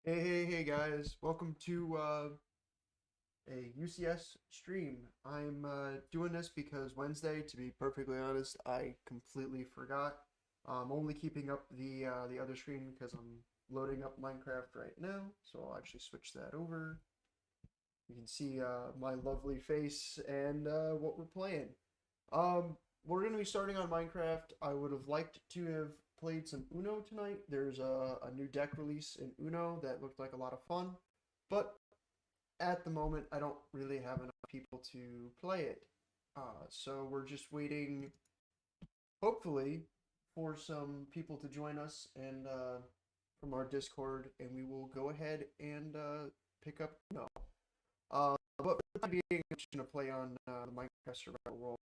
Hey guys, welcome to a UCS stream. I'm doing this because Wednesday, to be perfectly honest, I completely forgot. I'm only keeping up the other screen because I'm loading up Minecraft right now, so I'll actually switch that over. You can see my lovely face and what we're playing. We're going to be starting on Minecraft. I would have liked to have played some Uno tonight. There's a new deck release in Uno that looked like a lot of fun, but at the moment, I don't really have enough people to play it. So we're just waiting, hopefully, for some people to join us and from our Discord, and we will go ahead and pick up Uno. But for the time being, I'm just going to play on the Minecraft Survival World.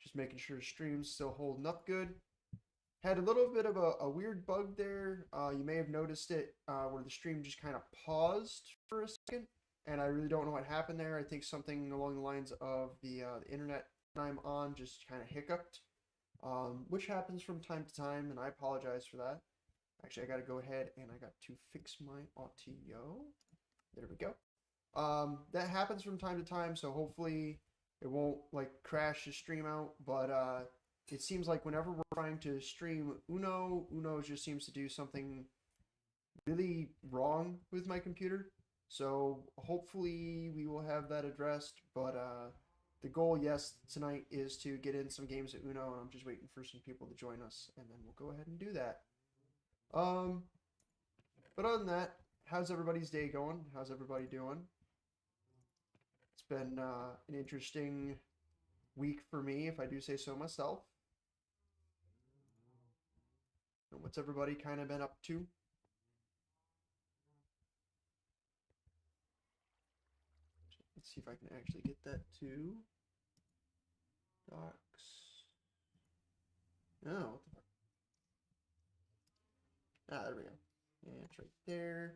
Just making sure the stream's still holding up good. Had a little bit of a weird bug there. You may have noticed it where the stream just kind of paused for a second, and I really don't know what happened there. I think something along the lines of the internet I'm on just kind of hiccuped, which happens from time to time, and I apologize for that. Actually, I got to go ahead and I got to fix my audio. There we go. That happens from time to time, so hopefully it won't like crash the stream out, but it seems like whenever we're trying to stream Uno just seems to do something really wrong with my computer. So hopefully we will have that addressed, but the goal, yes, tonight is to get in some games of Uno, and I'm just waiting for some people to join us, and then we'll go ahead and do that. Um, but other than that, how's everybody's day going? How's everybody doing? It's been an interesting week for me, if I do say so myself. What's everybody kind of been up to? Let's see if I can actually get that to docs. Oh, what the fuck? Ah, there we go. Yeah, it's right there.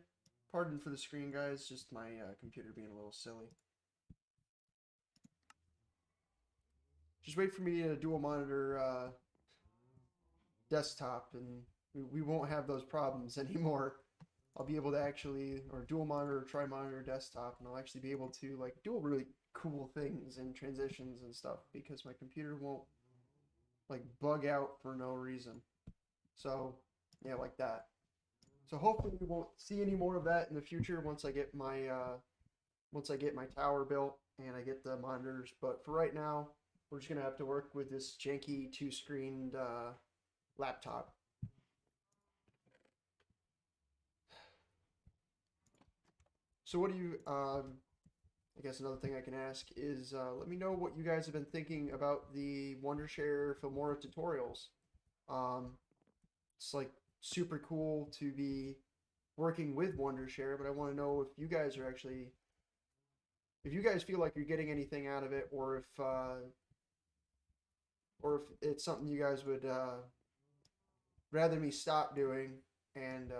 Pardon for the screen, guys. Just my computer being a little silly. Just wait for me to dual monitor desktop, and we won't have those problems anymore. I'll be able to actually, or dual monitor, tri monitor desktop, and I'll actually be able to like do really cool things and transitions and stuff because my computer won't like bug out for no reason. So yeah, like that. So hopefully we won't see any more of that in the future once I get my tower built and I get the monitors. But for right now, we're just gonna have to work with this janky two-screened laptop. So what do you? I guess another thing I can ask is let me know what you guys have been thinking about the Wondershare Filmora tutorials. Um, it's like super cool to be working with Wondershare, but I want to know if you guys are actually, if you guys feel like you're getting anything out of it, or if it's something you guys would rather me stop doing and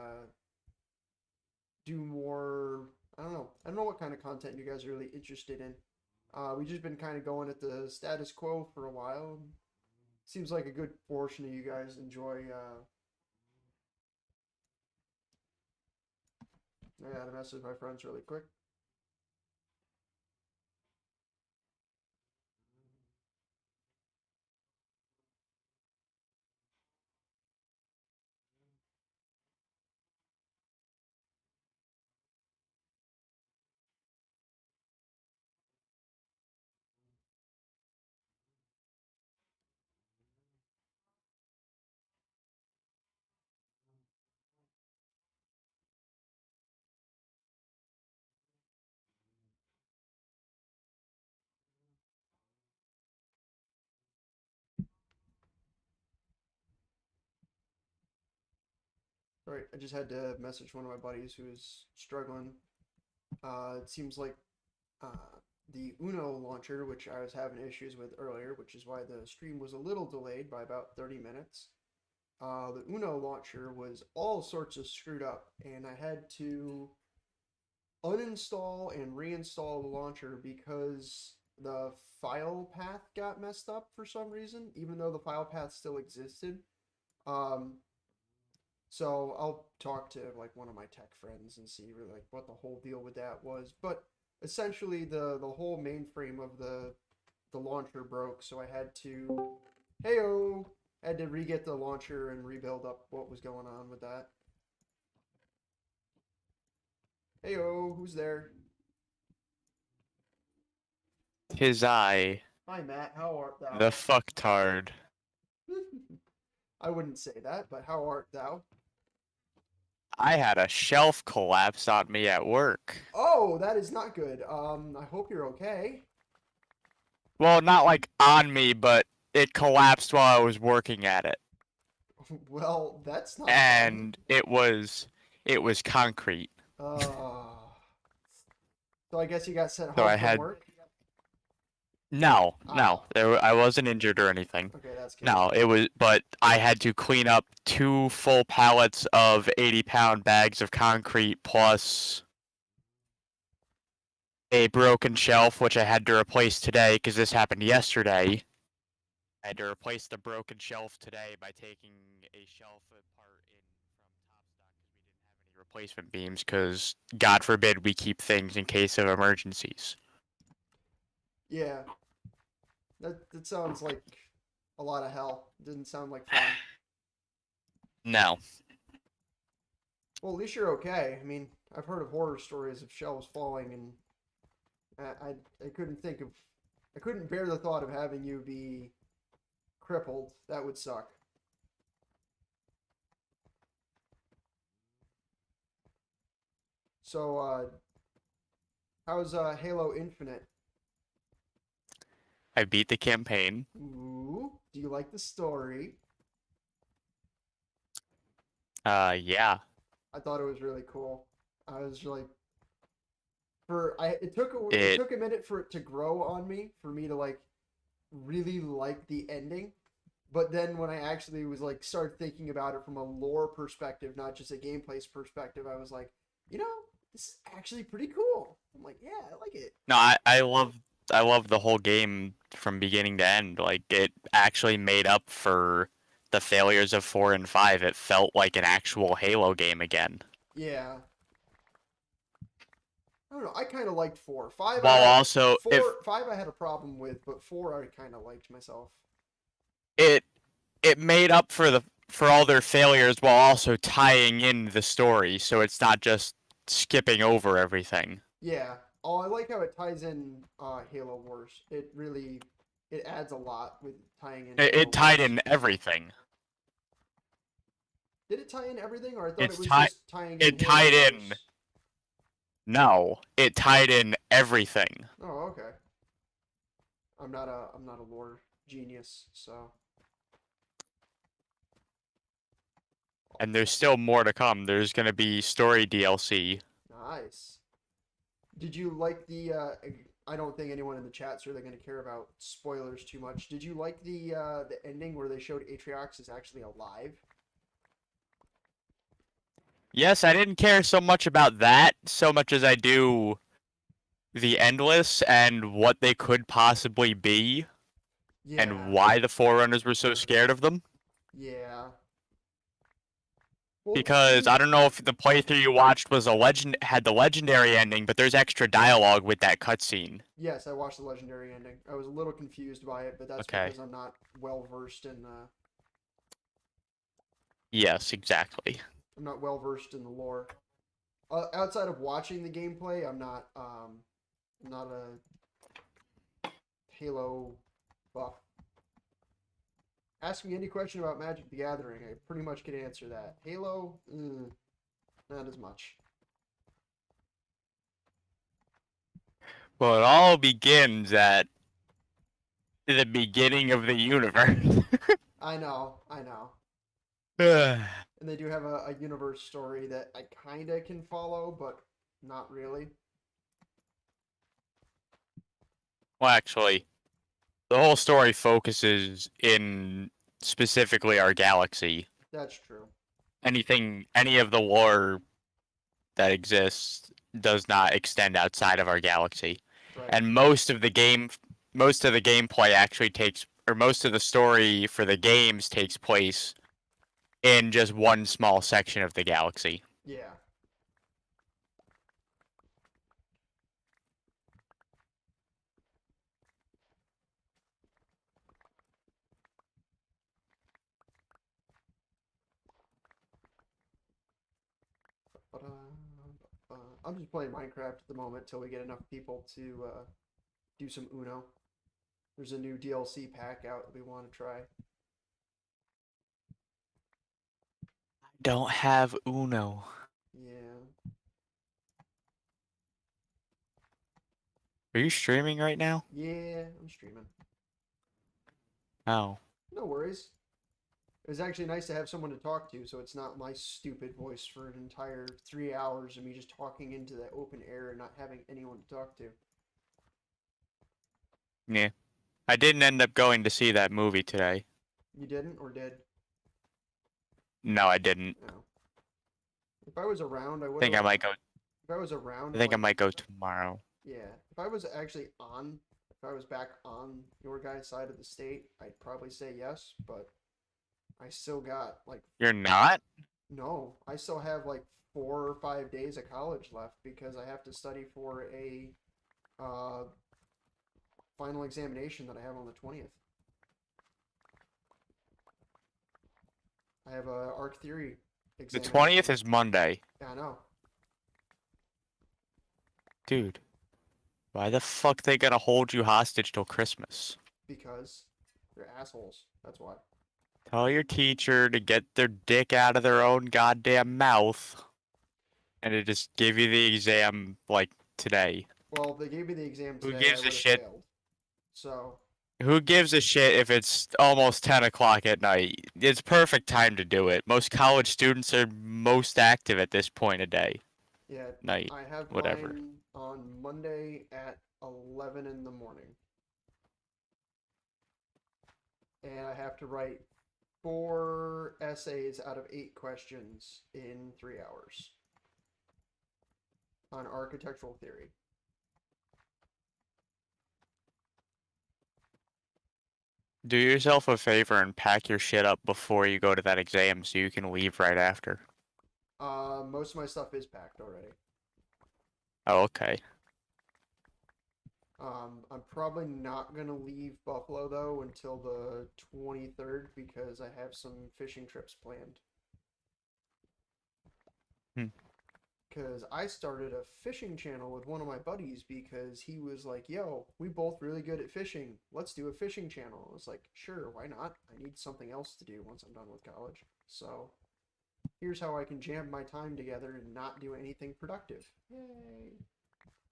do more. I don't know. I don't know what kind of content you guys are really interested in. We've just been kind of going at the status quo for a while. Seems like a good portion of you guys enjoy. I got to message my friends really quick. All right, I just had to message one of my buddies who is struggling. It seems like the Uno launcher, which I was having issues with earlier, which is why the stream was a little delayed by about 30 minutes. The Uno launcher was all sorts of screwed up, and I had to uninstall and reinstall the launcher because the file path got messed up for some reason, even though the file path still existed. Um, So I'll talk to like one of my tech friends and see like what the whole deal with that was. But essentially, the whole mainframe of the launcher broke, so I had to heyo had to re-get the launcher and rebuild up what was going on with that. Heyo, who's there? 'Tis I, Hi Matt, how art thou? the fucktard. I wouldn't say that, but how art thou? I had a shelf collapse on me at work. Oh, that is not good. I hope you're okay. Well, not like on me, but it collapsed while I was working at it. Well, that's not fun. And it was concrete. Uh, so I guess you got sent So home I from had work? no, Ah, I wasn't injured or anything. okay, that's good. No, it was, but I had to clean up 2 full pallets of 80-pound bags of concrete plus a broken shelf, which I had to replace today because this happened yesterday. I had to replace the broken shelf today by taking a shelf apart in from top stock because we didn't have any replacement beams because God forbid we keep things in case of emergencies. Yeah, that sounds like a lot of hell. Didn't sound like fun. No. Well, at least you're okay. I mean, I've heard of horror stories of shelves falling, and I couldn't think of, I couldn't bear the thought of having you be crippled. That would suck. So, how's Halo Infinite? I beat the campaign. Ooh, do you like the story? Yeah. I thought it was really cool. I was like, for I it It took a minute for it to grow on me, for me to like really like the ending. But then when I actually was like started thinking about it from a lore perspective, not just a gameplay perspective, I was like, you know, this is actually pretty cool. I'm like, yeah, I like it. no, I love the whole game from beginning to end. Like it actually made up for the failures of 4 and 5. It felt like an actual Halo game again. Yeah. I don't know. I kind of liked four. Five, I While had also if four. Five, I had a problem with, but four, I kind of liked myself. it it made up for all their failures while also tying in the story, so it's not just skipping over everything. Yeah. Oh, I like how it ties in Halo Wars. It adds a lot with tying in Halo It tied Wars. in everything. Did it tie in everything, or I thought it It's was tied. just tying in It Halo tied in. Wars? No, it tied in everything. Oh, okay. I'm not a lore genius, so And there's still more to come. There's gonna be story DLC. nice. Did you like the? I don't think anyone in the chat's really going to care about spoilers too much. Did you like the ending where they showed Atriox is actually alive? Yes, I didn't care so much about that so much as I do the Endless and what they could possibly be and Yeah, why the Forerunners were so scared of them. yeah. Well, Because I don't know if the playthrough you watched was had the legendary ending, but there's extra dialogue with that cutscene. yes, I watched the legendary ending. I was a little confused by it, but that's Okay. because I'm not well versed in. Yes, exactly. I'm not well versed in the lore. Outside of watching the gameplay, I'm not. I'm not a Halo buff. Ask me any question about Magic the Gathering, I pretty much could answer that. Halo, not as much. Well, it all begins at the beginning of the universe. I know, I know. And they do have a universe story that I kinda can follow, but not really. Well, actually, the whole story focuses in specifically our galaxy. That's true. Any of the lore that exists does not extend outside of our galaxy. Right. And most of the gameplay actually takes, or most of the story for the games takes place in just one small section of the galaxy. Yeah. But I'm just playing Minecraft at the moment till we get enough people to do some Uno. There's a new DLC pack out that we want to try. Don't have Uno. Yeah. Are you streaming right now? Yeah, I'm streaming. Oh. No worries. It was actually nice to have someone to talk to, so it's not my stupid voice for an entire 3 hours of me just talking into the open air and not having anyone to talk to. Yeah. I didn't end up going to see that movie today. You didn't or did? No, I didn't. No. If I was around, I I would think I have. might go. If I was around, I think I like, might go tomorrow. yeah. If I was actually on, if I was back on your guy's side of the state, I'd probably say yes, but I still got like You're not? no, I still have like 4 or 5 days of college left because I have to study for a uh, final examination that I have on the 20th. I have a arc theory The examination. 20th is Monday. Yeah, I know. Dude, why the fuck they gonna hold you hostage till Christmas? Because they're assholes. That's why. Tell your teacher to get their dick out of their own goddamn mouth and to just give you the exam, like, today. Well, if they gave me the exam Who today, I gives a would have shit? failed. So, Who gives a shit if it's almost 10 o'clock at night? It's perfect time to do it. Most college students are most active at this point of day. yeah, Night. I have Whatever. mine on Monday at 11 in the morning. And I have to write 4 essays out of 8 questions in 3 hours on architectural theory. Do yourself a favor and pack your shit up before you go to that exam so you can leave right after. Most of my stuff is packed already. Oh, okay. I'm probably not gonna leave Buffalo though until the 23rd because I have some fishing trips planned. Hmm. Because I started a fishing channel with one of my buddies because he was like, yo, we both really good at fishing. Let's do a fishing channel. I was like, sure, why not? I need something else to do once I'm done with college. So here's how I can jam my time together and not do anything productive. Yay.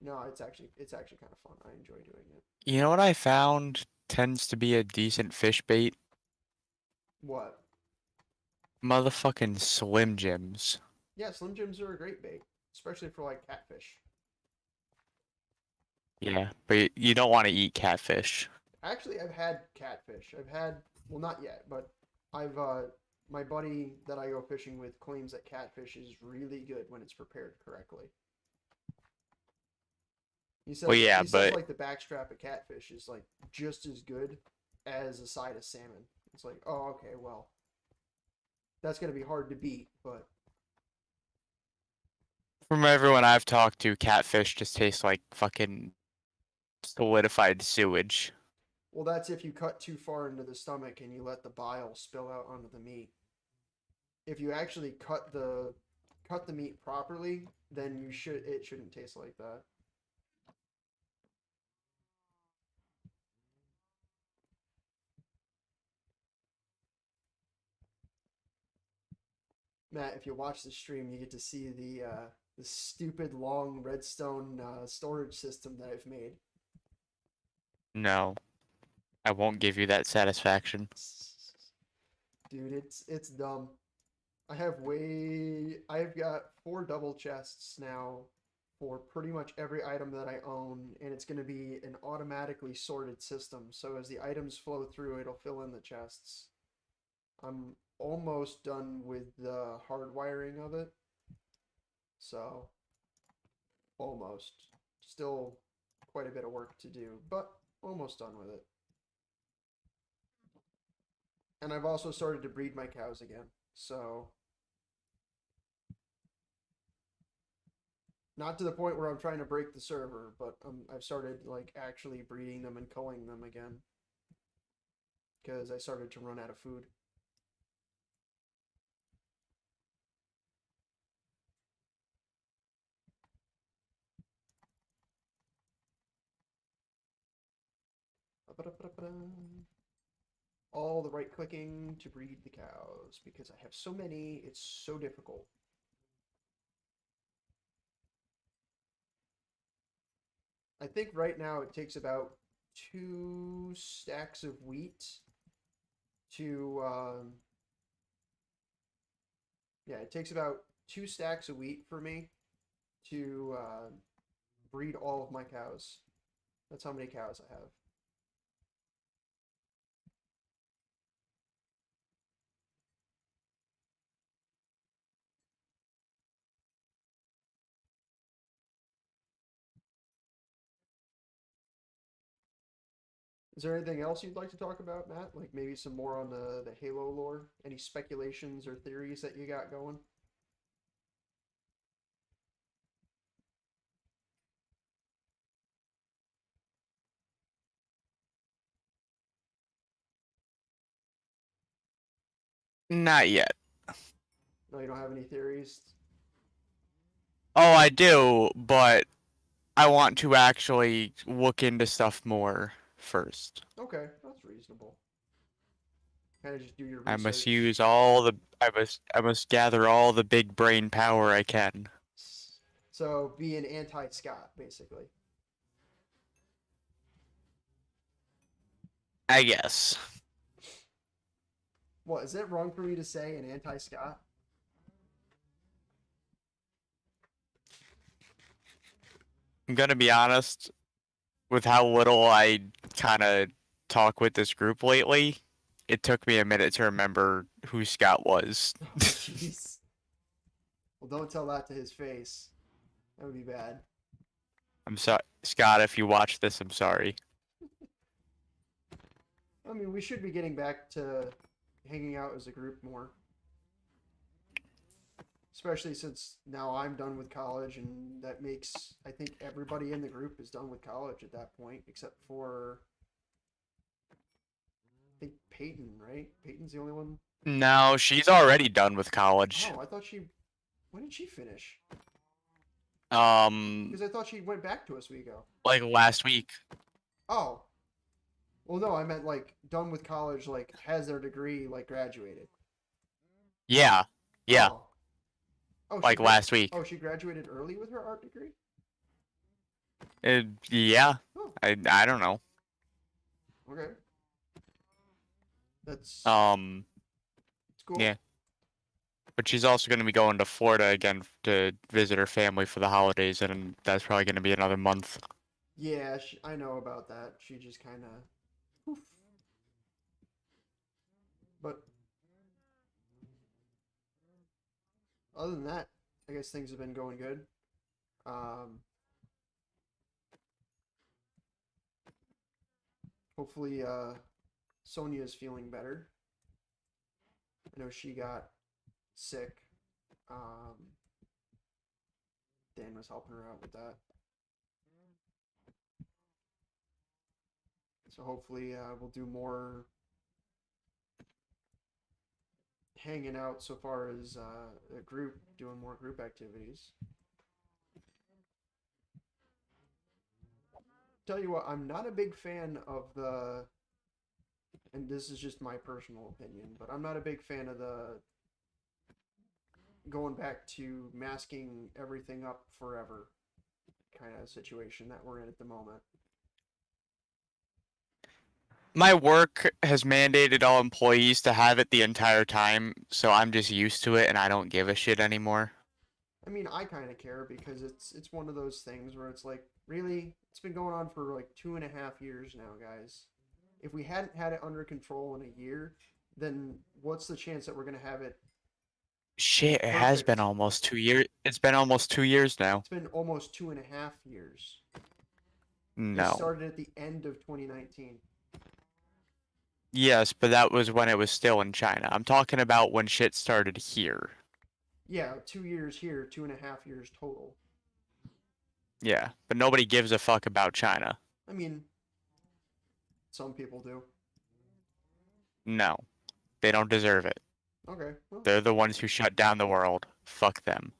No, it's actually kind of fun. I enjoy doing it. You know what I found tends to be a decent fish bait? What? Motherfucking Slim Jims. Yeah, Slim Jims are a great bait, especially for like catfish. Yeah, but you don't want to eat catfish. Actually, I've had catfish. I've had, well, not yet, but I've my buddy that I go fishing with claims that catfish is really good when it's prepared correctly. Well, yeah, he says but like the backstrap of catfish is like just as good as a side of salmon. It's like, oh, okay, well, that's gonna be hard to beat, but from everyone I've talked to, catfish just tastes like fucking solidified sewage. well, that's if you cut too far into the stomach and you let the bile spill out onto the meat. If you actually cut the meat properly, then it shouldn't taste like that. Matt, if you watch the stream, you get to see the stupid long redstone storage system that I've made. No, I won't give you that satisfaction. Dude, it's dumb. I've got 4 double chests now for pretty much every item that I own, and it's going to be an automatically sorted system. So as the items flow through, it'll fill in the chests. I'm almost done with the hardwiring of it. So, almost. Still quite a bit of work to do, but almost done with it. And I've also started to breed my cows again. So, not to the point where I'm trying to break the server, but I've started like actually breeding them and culling them again because I started to run out of food. All the right clicking to breed the cows because I have so many, it's so difficult. I think right now it takes about 2 stacks of wheat to, yeah, it takes about 2 stacks of wheat for me to breed all of my cows. That's how many cows I have. Is there anything else you'd like to talk about, Matt? Like maybe some more on the Halo lore? Any speculations or theories that you got going? Not yet. No, you don't have any theories? Oh, I do, but I want to actually look into stuff more first. Okay, that's reasonable. Kind of just do your I must research. use all the I must gather all the big brain power I can. So be an anti-Scott, basically. I guess. What, is it wrong for me to say an anti-Scott? I'm gonna be honest, with how little I kind of talk with this group lately, it took me a minute to remember who Scott was. Oh, jeez. Well, don't tell that to his face. That would be bad. I'm sorry, Scott, if you watch this, I'm sorry. I mean, we should be getting back to hanging out as a group more. Especially since now I'm done with college, and that makes, I think, everybody in the group is done with college at that point, except for, I think, Peyton, right? Peyton's the only one. No, she's already done with college. Oh, I thought she. When did she finish? Um, Because I thought she went back to Oswego. like last week. Oh. Well, no, I meant like done with college, like has their degree, like graduated. Yeah, yeah, Oh. Oh, like last week. Oh, she graduated early with her art degree? Yeah, Oh, I don't know. okay. That's it's cool. Yeah. But she's also going to be going to Florida again to visit her family for the holidays, and that's probably going to be another month. Yeah, I know about that. She just kind of. But other than that, I guess things have been going good. Um, hopefully, Sonia's feeling better. I know she got sick. Um, Dan was helping her out with that. So hopefully, we'll do more hanging out so far as a group, doing more group activities. Tell you what, I'm not a big fan of the, and this is just my personal opinion, but I'm not a big fan of the going back to masking everything up forever kind of situation that we're in at the moment. My work has mandated all employees to have it the entire time, so I'm just used to it and I don't give a shit anymore. I mean, I kind of care because it's one of those things where it's like, really, it's been going on for like 2.5 years now, guys. If we hadn't had it under control in a year, then what's the chance that we're gonna have it Shit, it has been perfect? almost 2 years. It's been almost 2 years now. It's been almost 2.5 years. It No. started at the end of 2019. Yes, but that was when it was still in China. I'm talking about when shit started here. Yeah, 2 years here, 2.5 years total. Yeah, but nobody gives a fuck about China. I mean, some people do. No, they don't deserve it. Okay, well, They're the ones who shut down the world. Fuck them.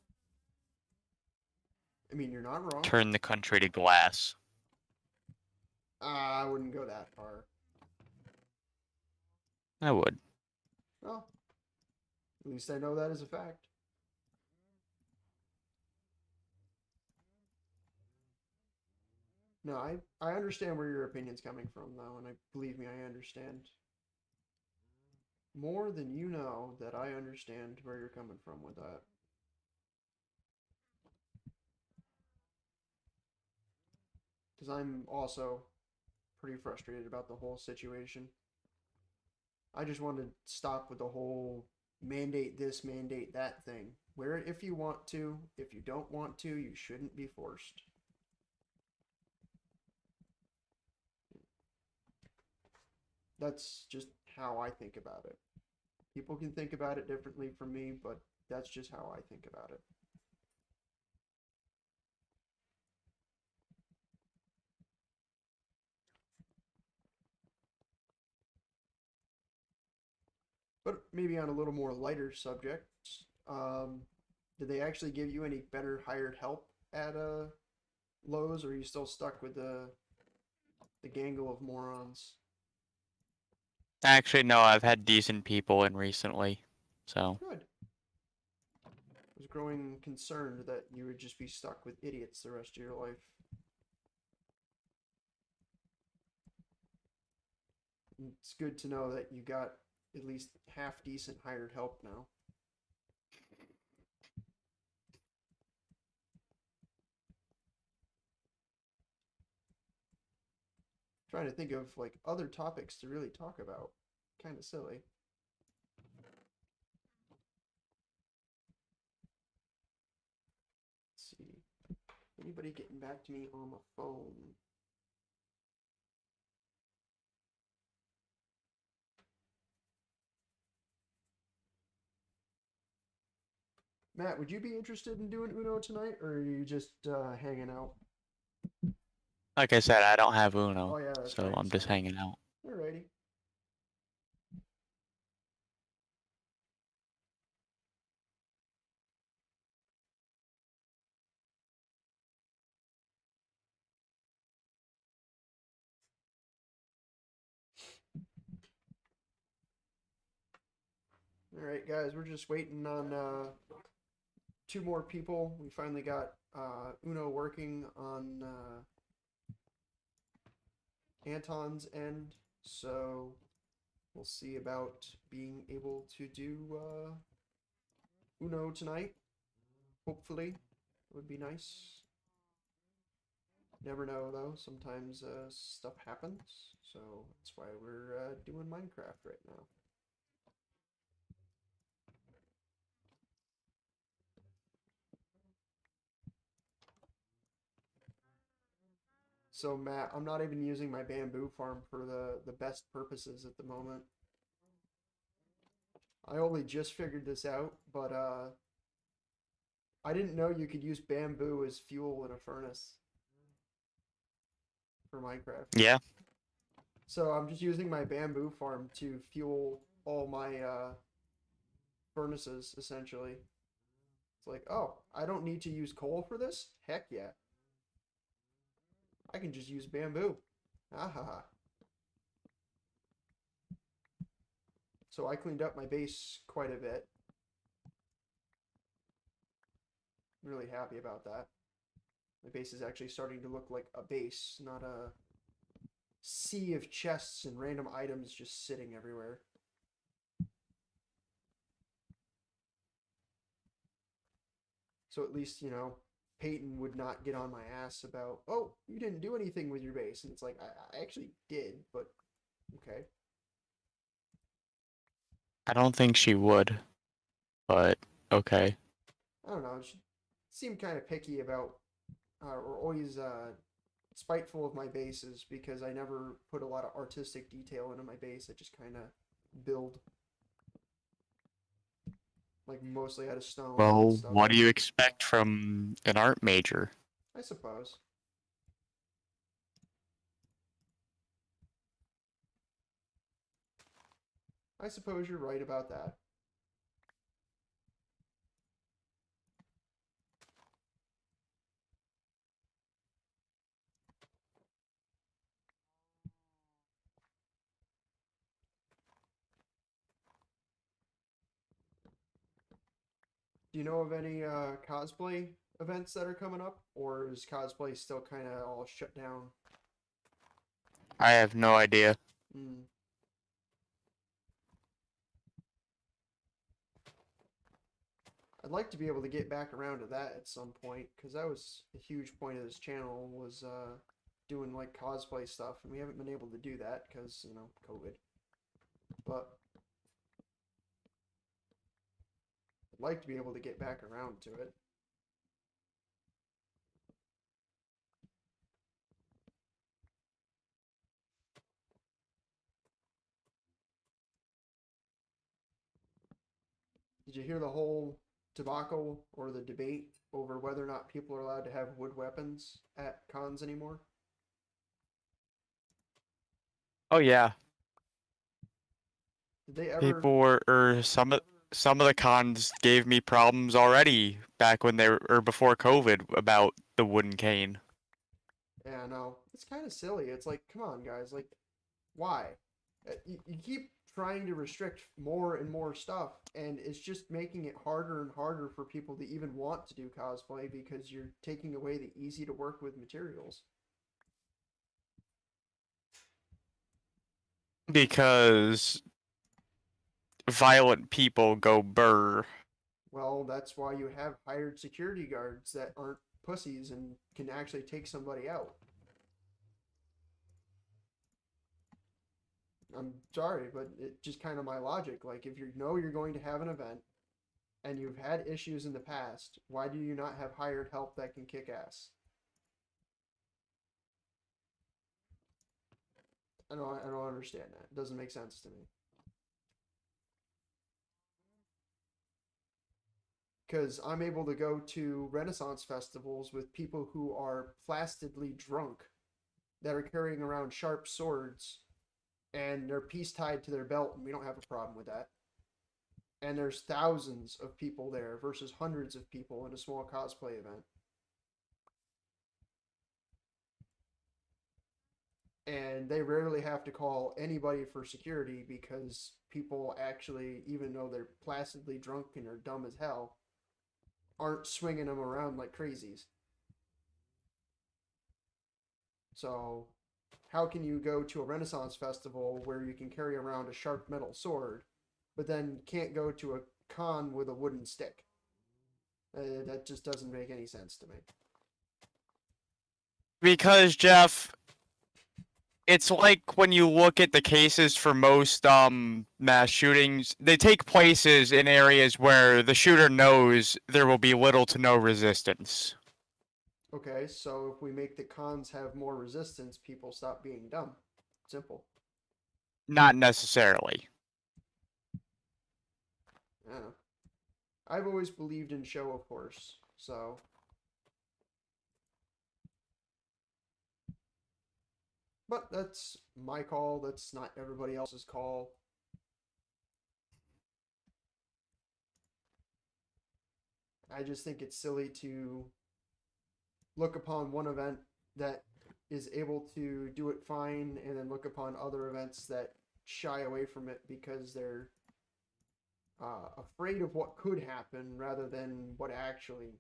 I mean, you're not wrong. Turn the country to glass. I wouldn't go that far. I would. Well, at least I know that is a fact. No, I understand where your opinion's coming from, though, and believe me, I understand more than you know that I understand where you're coming from with that. Because I'm also pretty frustrated about the whole situation. I just want to stop with the whole mandate this, mandate that thing. Wear it if you want to. If you don't want to, you shouldn't be forced. That's just how I think about it. People can think about it differently from me, but that's just how I think about it. But maybe on a little more lighter subject, um, did they actually give you any better hired help at Lowe's, or are you still stuck with the gangle of morons? Actually, no, I've had decent people in recently. So, Good. I was growing concerned that you would just be stuck with idiots the rest of your life. It's good to know that you got at least half decent hired help now. Trying to think of like other topics to really talk about. Kind of silly. Let's see. Anybody getting back to me on the phone? Matt, would you be interested in doing Uno tonight, or are you just hanging out? like I said, I don't have Oh Uno, yeah, that's so right. I'm just Sorry. hanging out. Alrighty. All right, guys, we're just waiting on two more people. We finally got Uno working on Anton's end, so we'll see about being able to do Uno tonight. Hopefully, it would be nice. Never know though. Sometimes stuff happens, so that's why we're doing Minecraft right now. So Matt, I'm not even using my bamboo farm for the best purposes at the moment. I only just figured this out, but I didn't know you could use bamboo as fuel in a furnace for Minecraft. Yeah, So I'm just using my bamboo farm to fuel all my furnaces essentially. It's like, oh, I don't need to use coal for this? Heck yeah. I can just use bamboo. Ah ha ha. So I cleaned up my base quite a bit. I'm really happy about that. My base is actually starting to look like a base, not a sea of chests and random items just sitting everywhere. So at least, Peyton would not get on my ass about, oh, you didn't do anything with your base. And it's like, I actually did, but okay. I don't think she would, but okay. I don't know. She seemed kind of picky about, or always spiteful of my bases because I never put a lot of artistic detail into my base. I just kind of build like mostly out of stone and Well, stuff. what do you expect from an art major? I suppose. I suppose you're right about that. Do you know of any cosplay events that are coming up, or is cosplay still kind of all shut down? I have no idea. Hmm. I'd like to be able to get back around to that at some point, because that was a huge point of this channel, was doing like cosplay stuff, and we haven't been able to do that because, you know, COVID. But I'd like to be able to get back around to it. Did you hear the whole debacle or the debate over whether or not people are allowed to have wood weapons at cons anymore? Oh yeah, Did they ever? people were, or some of the cons gave me problems already back when they were, or before COVID about the wooden cane. Yeah, no. It's kind of silly. It's like, come on, guys. Like, why? You keep trying to restrict more and more stuff, and it's just making it harder and harder for people to even want to do cosplay because you're taking away the easy to work with materials. Because violent people go burr. Well, that's why you have hired security guards that aren't pussies and can actually take somebody out. I'm sorry, but it's just kind of my logic. Like, if you know you're going to have an event and you've had issues in the past, why do you not have hired help that can kick ass? I don't understand that. It doesn't make sense to me. Because I'm able to go to Renaissance festivals with people who are plastidly drunk that are carrying around sharp swords and their piece tied to their belt, and we don't have a problem with that. And there's thousands of people there versus hundreds of people in a small cosplay event. And they rarely have to call anybody for security because people actually, even though they're placidly drunk and are dumb as hell, aren't swinging them around like crazies. So, how can you go to a Renaissance festival where you can carry around a sharp metal sword, but then can't go to a con with a wooden stick? That just doesn't make any sense to me. Because Jeff, it's like when you look at the cases for most mass shootings, they take places in areas where the shooter knows there will be little to no resistance. Okay, so if we make the cons have more resistance, people stop being dumb. Simple. Not necessarily. I don't know. I've always believed in show, of course. So, but that's my call. That's not everybody else's call. I just think it's silly to look upon one event that is able to do it fine and then look upon other events that shy away from it because they're afraid of what could happen rather than what actually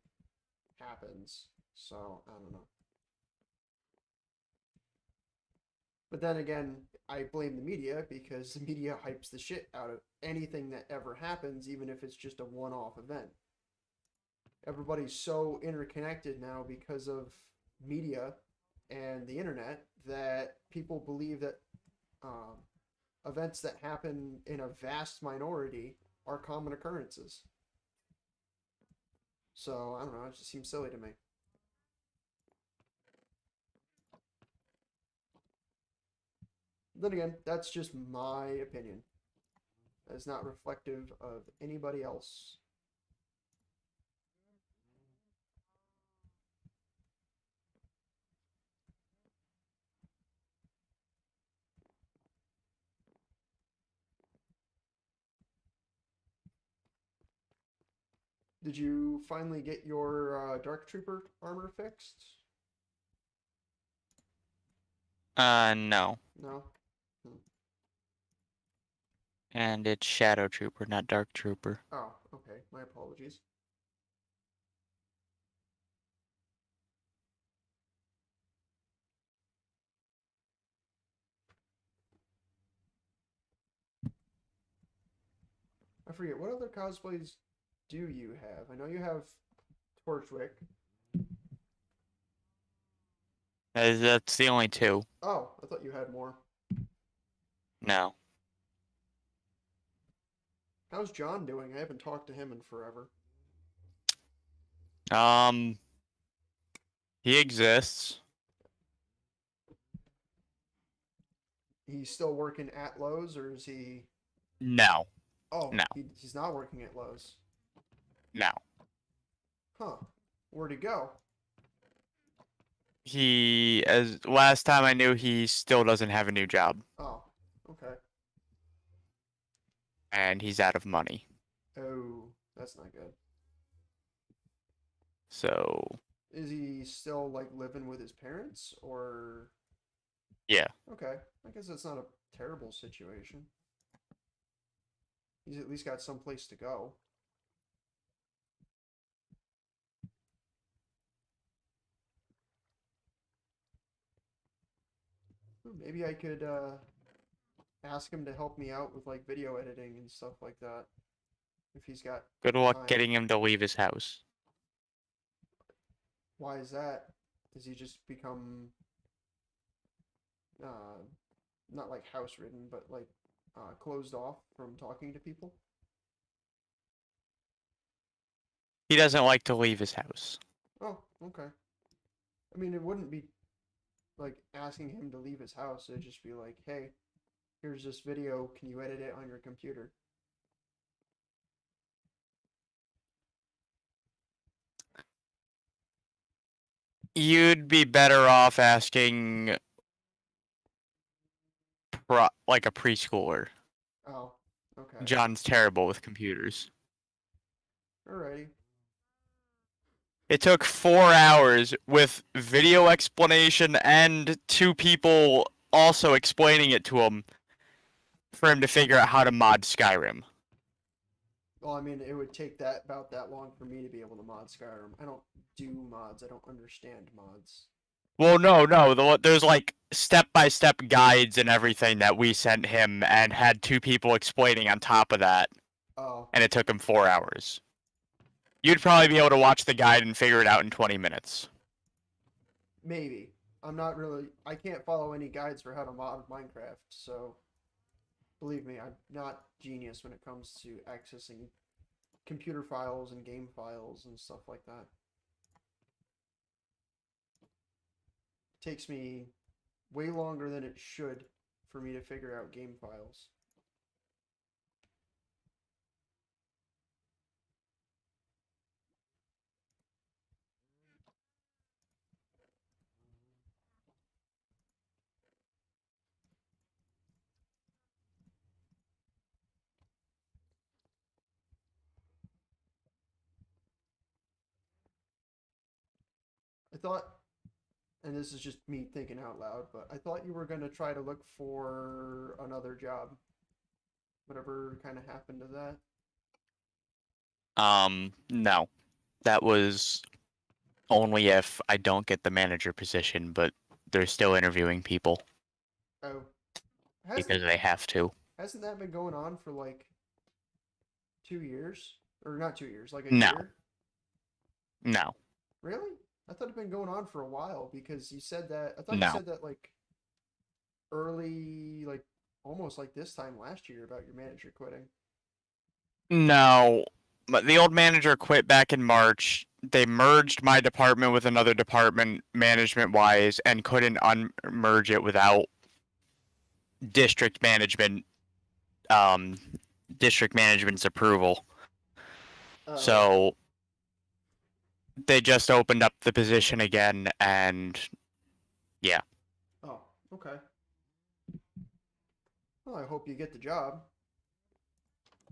happens. So, I don't know. But then again, I blame the media because the media hypes the shit out of anything that ever happens, even if it's just a one off event. Everybody's so interconnected now because of media and the internet that people believe that um, events that happen in a vast minority are common occurrences. So I don't know. It just seems silly to me. Then again, that's just my opinion. It's not reflective of anybody else. Did you finally get your Dark Trooper armor fixed? No. No? And it's Shadow Trooper, not Dark Trooper. Oh, okay. My apologies. I forget, what other cosplays do you have? I know you have Torchwick. That's the only two. Oh, I thought you had more. No. How's John doing? I haven't talked to him in forever. He exists. He's still working at Lowe's, or is he... No. Oh, No. He's not working at Lowe's. No. Huh. Where'd he go? As last time I knew, he still doesn't have a new job. Oh, okay. And he's out of money. Oh, that's not good. So... Is he still, like, living with his parents, or... Yeah. Okay. I guess that's not a terrible situation. He's at least got some place to go. Maybe I could ask him to help me out with like video editing and stuff like that. If he's got Good luck time. getting him to leave his house. Why is that? Does he just become not like house ridden, but like closed off from talking to people? He doesn't like to leave his house. Oh, okay. I mean, it wouldn't be like asking him to leave his house. It'd just be like, hey, here's this video. Can you edit it on your computer? You'd be better off asking like a preschooler. Oh, okay. John's terrible with computers. Alrighty. It took 4 hours with video explanation and 2 people also explaining it to him for him to figure out how to mod Skyrim. Well, I mean, it would take that about that long for me to be able to mod Skyrim. I don't do mods. I don't understand mods. Well, no. There's like step-by-step guides and everything that we sent him and had 2 people explaining on top of that. Oh. And it took him 4 hours. You'd probably be able to watch the guide and figure it out in 20 minutes. Maybe. I can't follow any guides for how to mod Minecraft, so believe me, I'm not genius when it comes to accessing computer files and game files and stuff like that. It takes me way longer than it should for me to figure out game files. I thought, and this is just me thinking out loud, but I thought you were going to try to look for another job. Whatever kind of happened to that? No. That was only if I don't get the manager position, but they're still interviewing people. Oh. Because they have to. Hasn't that been going on for like 2 years? Or not 2 years, like a No. year? No. Really? I thought it'd been going on for a while because you said that. I thought No. you said that like early, like almost like this time last year about your manager quitting. No. But the old manager quit back in March. They merged my department with another department management-wise and couldn't unmerge it without district management, district management's approval. Oh, okay. So they just opened up the position again, and yeah. Oh, okay. Well, I hope you get the job.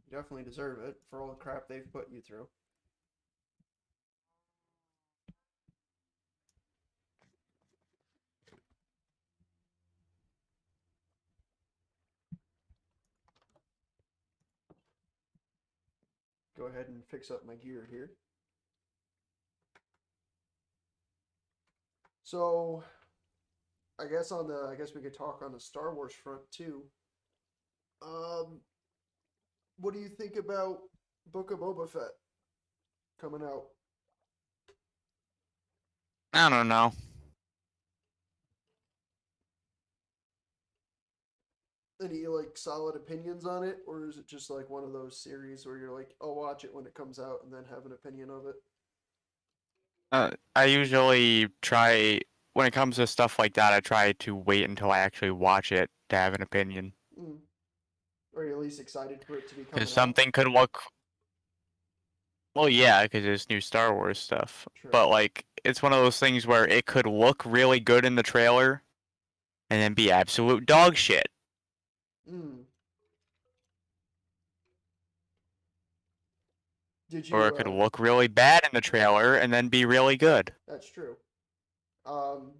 You definitely deserve it for all the crap they've put you through. Go ahead and fix up my gear here. So, I guess we could talk on the Star Wars front too. Um, what do you think about Book of Boba Fett coming out? I don't know. Any like solid opinions on it, or is it just like one of those series where you're like, I'll watch it when it comes out and then have an opinion of it? I usually try, when it comes to stuff like that, I try to wait until I actually watch it to have an opinion. Mm. Or are you at least excited for it to be Because coming out? something could look, well, yeah, because there's new Star Wars stuff. True. But, like, it's one of those things where it could look really good in the trailer and then be absolute dog shit. Mm. Did Or you? it could look really bad in the trailer and then be really good. That's true. Um,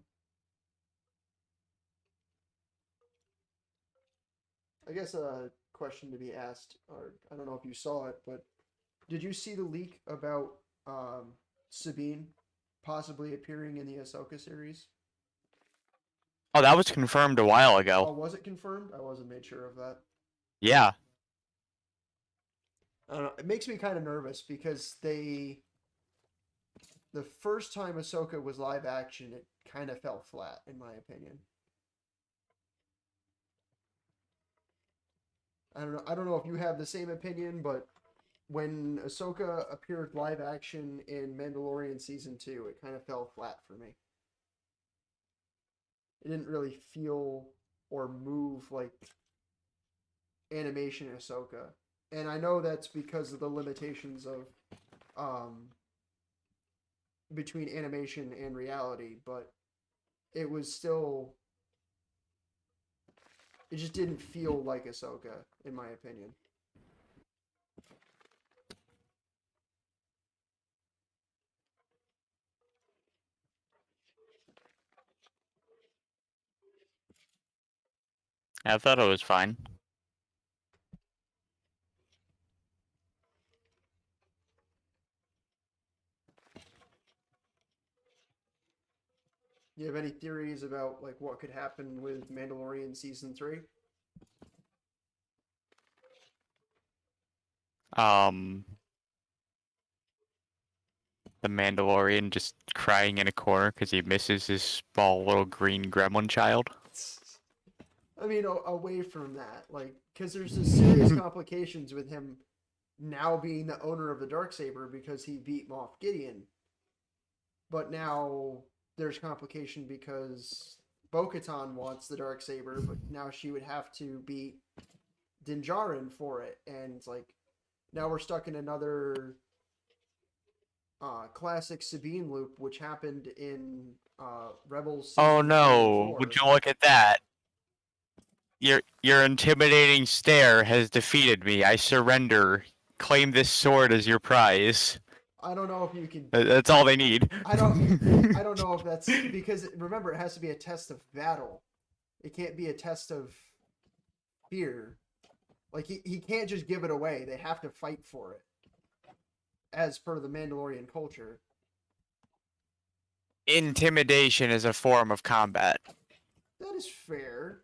I guess a question to be asked, or I don't know if you saw it, but did you see the leak about Sabine possibly appearing in the Ahsoka series? Oh, that was confirmed a while Oh, ago. was it confirmed? I wasn't made sure of that. Yeah. I don't know. It makes me kind of nervous because the first time Ahsoka was live action, it kind of fell flat, in my opinion. I don't know. I don't know if you have the same opinion, but when Ahsoka appeared live action in Mandalorian season 2, it kind of fell flat for me. It didn't really feel or move like animation Ahsoka. And I know that's because of the limitations of um, between animation and reality, but it was still it just didn't feel like Ahsoka, in my opinion. I thought it was fine. You have any theories about like what could happen with Mandalorian season 3? Um, the Mandalorian just crying in a corner because he misses his small little green gremlin child. I mean, away from that, like, because there's just serious complications with him now being the owner of the Darksaber because he beat Moff Gideon. But now there's complication because Bo-Katan wants the Darksaber, but now she would have to beat Din Djarin for it, and it's like now we're stuck in another classic Sabine loop, which happened in Rebels Oh season 3 and no, 4. would you look at that? Your intimidating stare has defeated me. I surrender. Claim this sword as your prize. I don't know if you can. That's all they need. I don't. I don't know if that's because remember it has to be a test of battle. It can't be a test of fear. Like he can't just give it away. They have to fight for it, as per the Mandalorian culture. Intimidation is a form of combat. That is fair,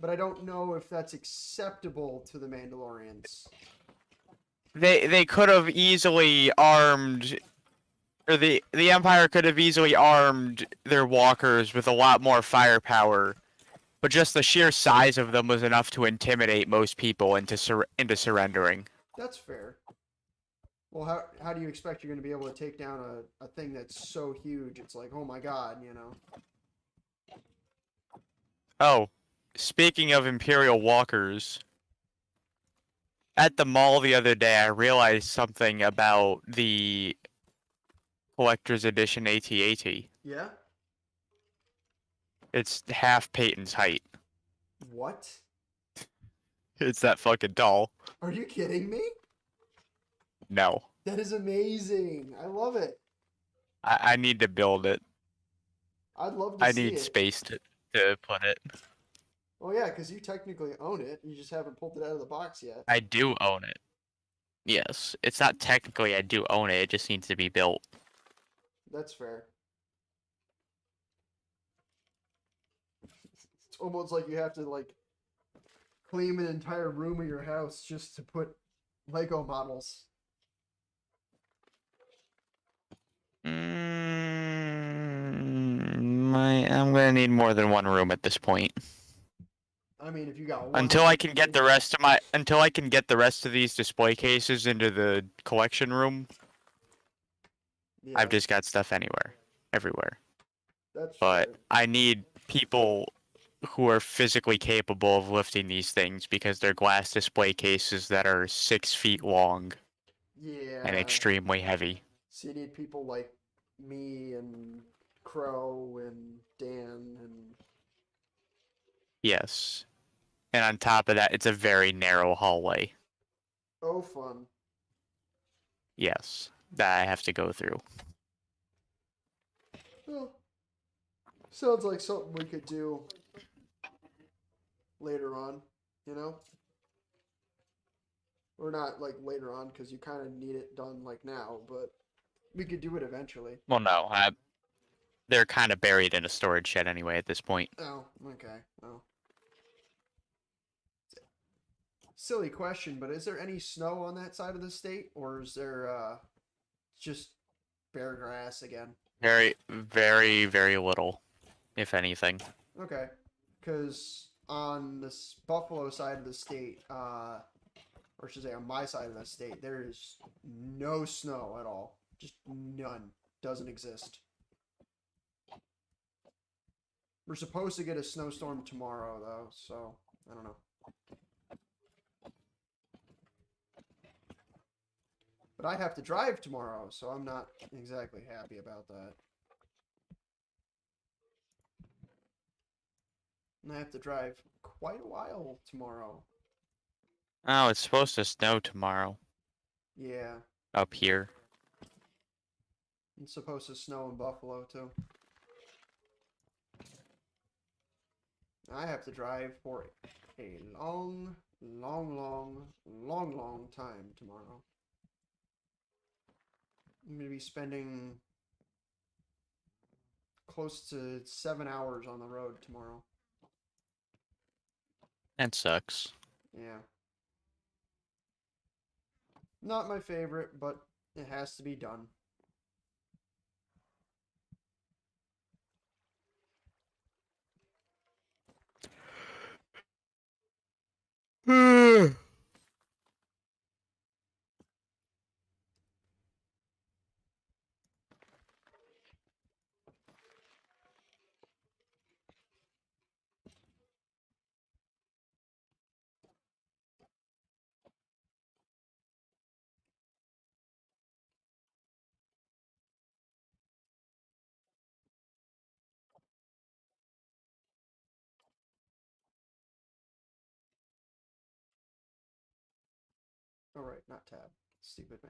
but I don't know if that's acceptable to the Mandalorians. They could have easily armed, or the Empire could have easily armed their walkers with a lot more firepower, but just the sheer size of them was enough to intimidate most people into surrendering. That's fair. Well, how do you expect you're going to be able to take down a thing that's so huge? It's like, oh my god, you know. Oh, speaking of Imperial Walkers, at the mall the other day, I realized something about the collector's edition AT-AT. Yeah? It's half Peyton's height. What? It's that fucking tall. Are you kidding me? No. That is amazing. I love it. I need to build it. I'd love to I see need it. space to put it. Oh yeah, because you technically own it. You just haven't pulled it out of the box yet. I do own it. Yes. It's not technically I do own it, it just needs to be built. That's fair. It's almost like you have to like claim an entire room of your house just to put Lego models. I'm gonna need more than one room at this point. I mean, if you got one Until room I can get the rest of these display cases into the collection room, yeah, I've just got stuff everywhere. that's But fair. I need people who are physically capable of lifting these things because they're glass display cases that are 6 feet long Yeah. and extremely heavy. So you need people like me and Crow and Dan and Yes. And on top of that, it's a very narrow hallway. oh fun. Yes. That I have to go through. Well, sounds like something we could do later on, you know? Or not like later on because you kind of need it done like now, but we could do it eventually. Well, no. They're kind of buried in a storage shed anyway at this point. Oh, okay. Oh. Silly question, but is there any snow on that side of the state, or is there just bare grass again? Very, very, very little, if anything. Okay, because on this Buffalo side of the state, or I should say on my side of the state, there is no snow at all. Just none. Doesn't exist. We're supposed to get a snowstorm tomorrow, though, so I don't know. But I have to drive tomorrow, so I'm not exactly happy about that. And I have to drive quite a while tomorrow. Oh, it's supposed to snow tomorrow Yeah, up here. it's supposed to snow in Buffalo, too. I have to drive for a long, long, long, long, long time tomorrow. I'm going to be spending close to 7 hours on the road tomorrow. That sucks. Yeah. Not my favorite, but it has to be done. Oh, right, not tab. Stupid me.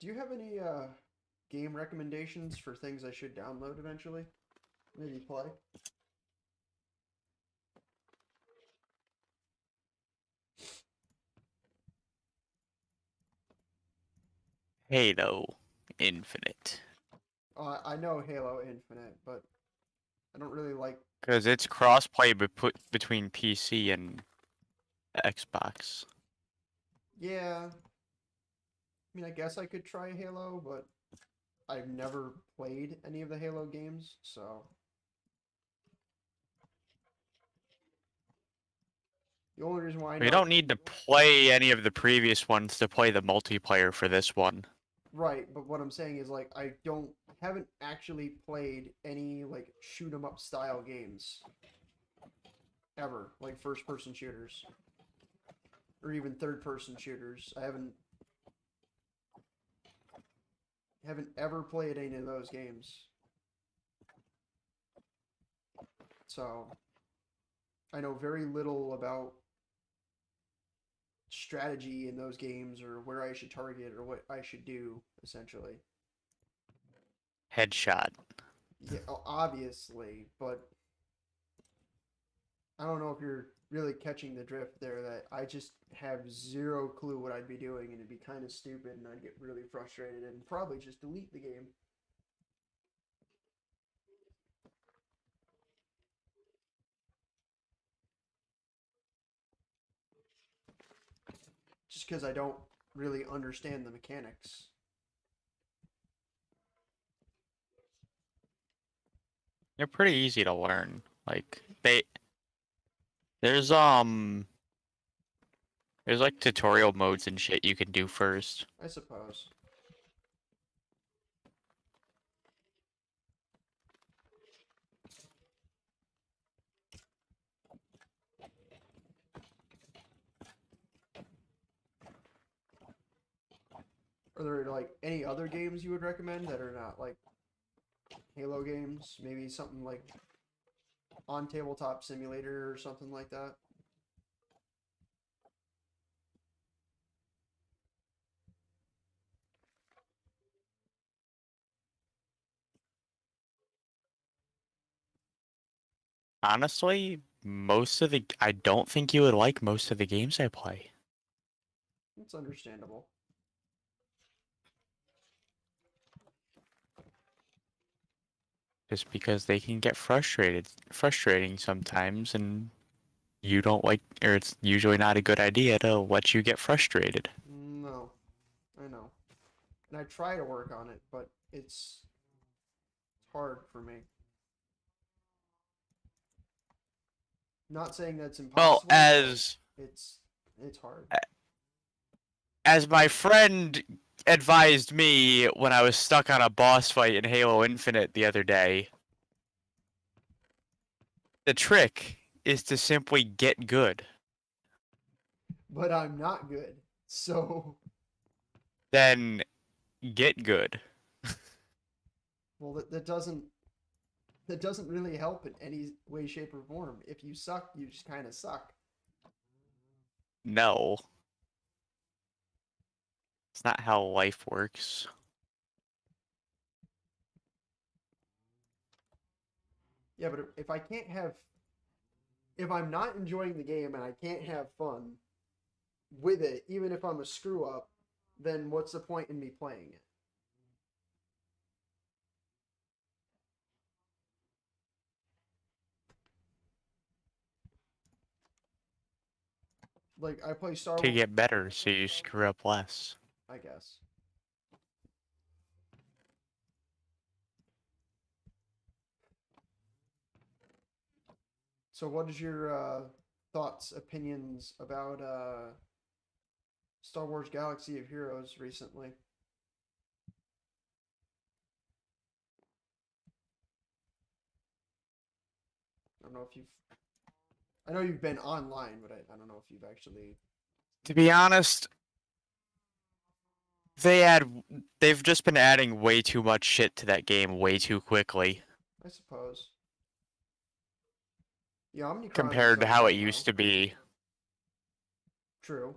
Do you have any game recommendations for things I should download eventually? Maybe play? Halo Infinite. I know Halo Infinite, but I don't really like. Because it's crossplay between PC and Xbox. Yeah. I mean, I guess I could try Halo, but I've never played any of the Halo games, so. The only reason why I know. We don't need to play any of the previous ones to play the multiplayer for this one. Right, but what I'm saying is like I haven't actually played any like shoot 'em up style games ever, like first person shooters or even third person shooters. I haven't ever played any of those games. So, I know very little about strategy in those games or where I should target or what I should do essentially. Headshot. Yeah, obviously, but I don't know if you're really catching the drift there that I just have zero clue what I'd be doing and it'd be kind of stupid and I'd get really frustrated and probably just delete the game. Just because I don't really understand the mechanics. They're pretty easy to learn. Like there's there's like tutorial modes and shit you can do first. I suppose. Are there like any other games you would recommend that are not like Halo games? Maybe something like on tabletop simulator or something like that? Honestly, I don't think you would like most of the games I play. It's understandable. Just because they can get frustrating sometimes, and you don't like, or it's usually not a good idea to let you get frustrated. No, I know. And I try to work on it, but it's hard for me. Not saying that's Well, impossible, but it's hard. as my friend advised me when I was stuck on a boss fight in Halo Infinite the other day, the trick is to simply get good. But I'm not good. So, Then get good. well that doesn't really help in any way shape or form. If you suck, you just kind of suck. No, it's not how life works. Yeah, but if I'm not enjoying the game and I can't have fun with it, even if I'm a screw up, then what's the point in me playing it? Like I play Star To Wars, get better so you screw up less. I guess. So what is your thoughts, opinions about Star Wars Galaxy of Heroes recently? I don't know if you've I know you've been online, but I don't know if you've actually. To be honest, they've just been adding way too much shit to that game way too quickly I suppose. The Omnicron compared to design how it right now. used to be. True.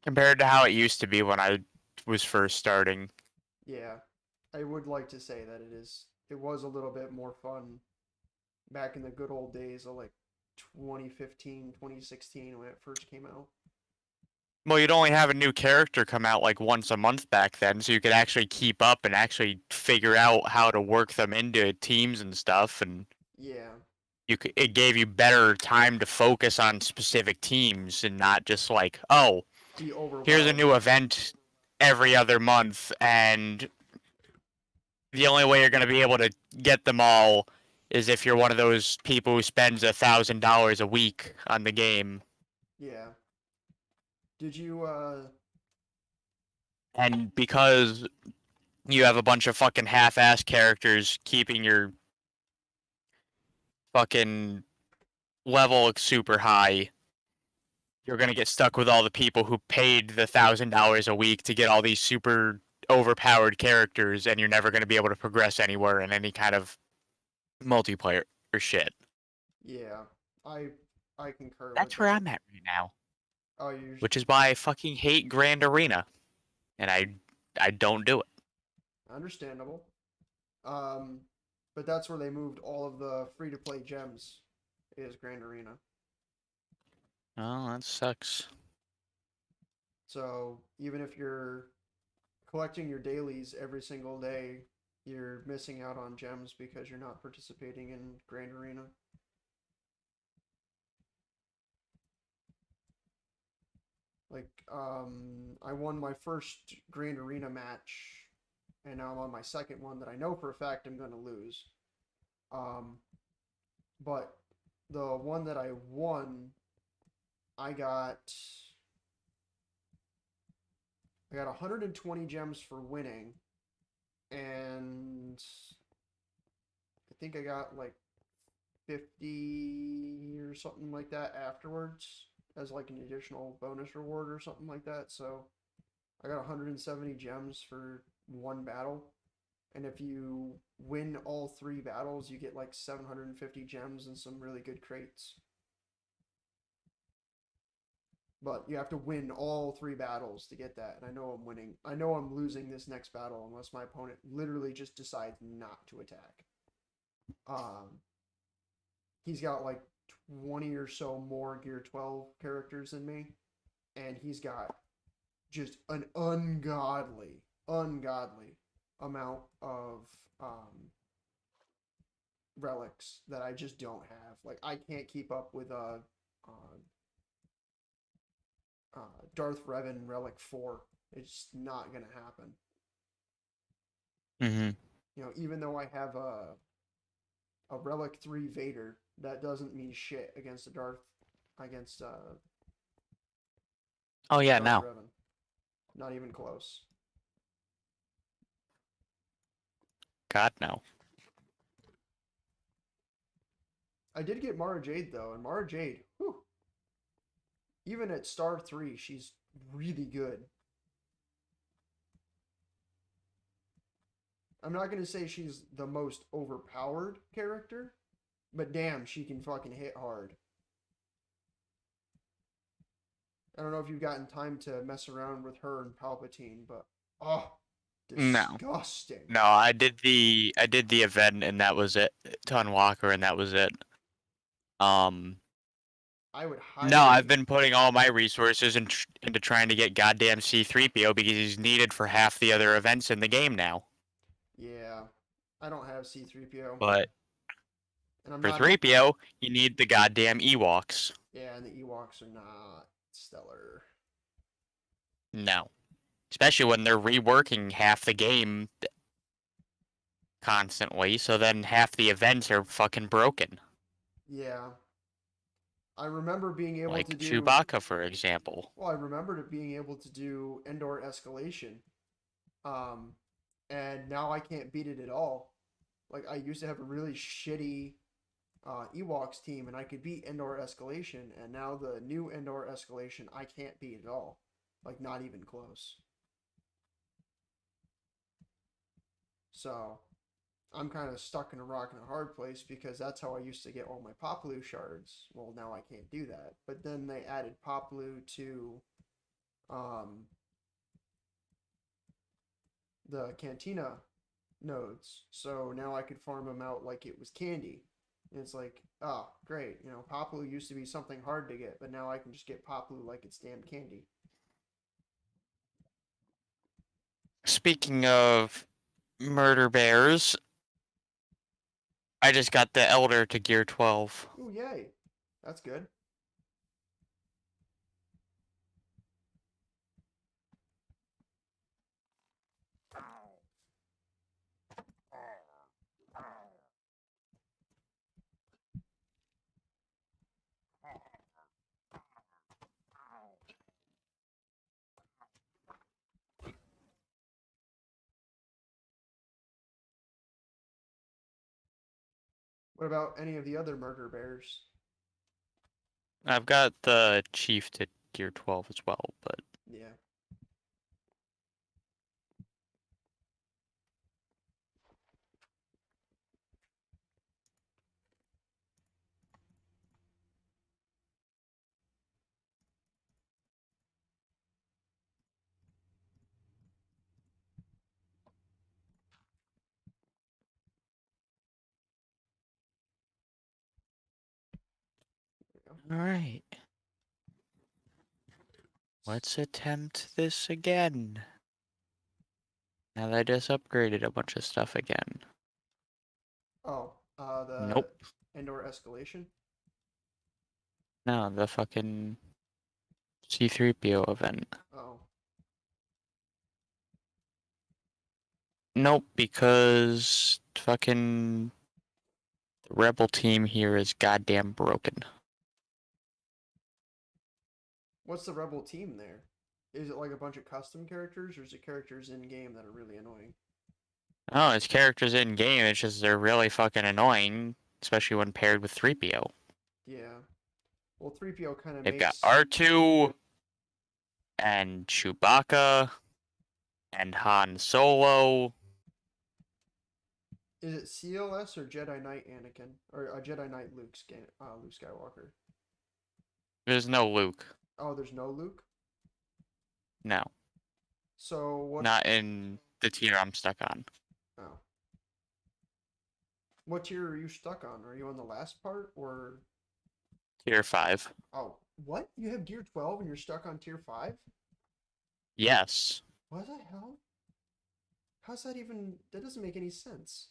Compared to how it used to be when I was first starting. Yeah. I would like to say that it was a little bit more fun back in the good old days of like 2015, 2016 when it first came out. Well, you'd only have a new character come out like once a month back then, so you could actually keep up and actually figure out how to work them into teams and stuff, and Yeah. it gave you better time to focus on specific teams and not just like, oh, Be here's a overwhelmed. new event every other month, and the only way you're going to be able to get them all is if you're one of those people who spends $1,000 a week on the game. Yeah. Did you And because you have a bunch of fucking half-ass characters keeping your fucking level super high, you're gonna get stuck with all the people who paid the $1,000 a week to get all these super overpowered characters, and you're never gonna be able to progress anywhere in any kind of multiplayer or shit. Yeah, I concur with That's where that. I'm at right now, Oh, you're which is why I fucking hate Grand Arena, and I don't do it. understandable. Um, but that's where they moved all of the free to play gems. Is Grand Arena. Oh, that sucks. So even if you're collecting your dailies every single day, you're missing out on gems because you're not participating in Grand Arena. Like, I won my first Grand Arena match, and now I'm on my second one that I know for a fact I'm going to lose. Um, but the one that I won, I got I got 120 gems for winning, and I think I got like 50 or something like that afterwards as like an additional bonus reward or something like that. So I got 170 gems for one battle. And if you win all three battles, you get like 750 gems and some really good crates. But you have to win all three battles to get that. And I know I'm winning. I know I'm losing this next battle unless my opponent literally just decides not to attack. Um, he's got like 20 or so more Gear 12 characters than me. And he's got just an ungodly amount of relics that I just don't have. Like I can't keep up with Darth Revan Relic 4. It's not gonna happen. Mm-hmm. You know, even though I have a Relic 3 Vader, that doesn't mean shit against against Oh yeah, Darth no. Revan. Not even close. God no. I did get Mara Jade though, and Mara Jade, whew, even at Star 3, she's really good. I'm not gonna say she's the most overpowered character, but damn, she can fucking hit hard. I don't know if you've gotten time to mess around with her and Palpatine, but oh, No. disgusting. No, I did the event and that was it. Ton Walker and that was it. Um I would no, I've highly, been putting all my resources into trying to get goddamn C3PO because he's needed for half the other events in the game now. yeah. I don't have C3PO, But and I'm for not. 3PO, you need the goddamn Ewoks. Yeah, and the Ewoks are not stellar. No. Especially when they're reworking half the game constantly, so then half the events are fucking broken. Yeah, I remember being able to Like do. Chewbacca, for example. Well, I remembered being able to do Endor escalation, um, and now I can't beat it at all. Like I used to have a really shitty Ewoks team, and I could beat Endor escalation, and now the new Endor escalation I can't beat at all. Like not even close. So I'm kind of stuck in a rock and a hard place because that's how I used to get all my Poplu shards. Well, now I can't do that. But then they added Poplu to um, the Cantina nodes, so now I could farm them out like it was candy. And it's like, oh, great. You know, Poplu used to be something hard to get, but now I can just get Poplu like it's damn candy. Speaking of murder bears, I just got the Elder to Gear 12. Ooh, yay. That's good. What about any of the other murder bears? I've got the chief to gear 12 as well, but Yeah. all right. Let's attempt this again. Now that I just upgraded a bunch of stuff again. Oh, the Nope. indoor escalation. No, the fucking C3PO event. Oh, Nope, because fucking the rebel team here is goddamn broken. what's the rebel team there? Is it like a bunch of custom characters, or is it characters in game that are really annoying? Oh, it's characters in game, it's just they're really fucking annoying, especially when paired with 3PO. Yeah. Well, 3PO kind of They've got makes. R2 and Chewbacca and Han Solo. Is it CLS or Jedi Knight Anakin or Jedi Knight Luke Skywalker? There's no Luke. Oh, there's no Luke. No, So what? not in the tier I'm stuck on. Oh, what tier are you stuck on? Are you on the last part or? Tier 5. Oh, what? You have Gear 12 and you're stuck on Tier 5? Yes. What the hell? How's that even? That doesn't make any sense.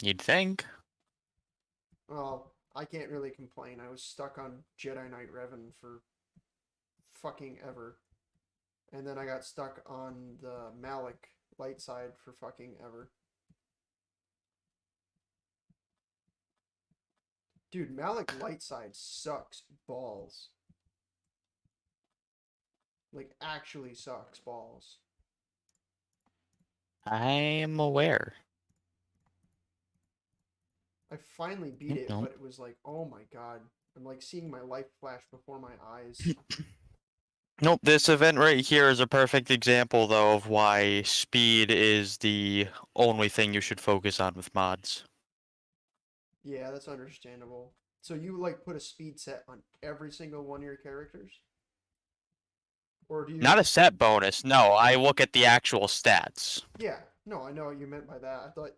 You'd think. Well, I can't really complain. I was stuck on Jedi Knight Revan for fucking ever. And then I got stuck on the Malik light side for fucking ever. Dude, Malik light side sucks balls. Like, actually sucks balls. I am aware. I finally beat it, Nope. but it was like, oh my god. I'm like seeing my life flash before my eyes. Nope, this event right here is a perfect example, though, of why speed is the only thing you should focus on with mods. Yeah, that's understandable. So you like put a speed set on every single one of your characters? Or do you? Not a set bonus, no, I look at the actual stats. Yeah, no, I know what you meant by that. I thought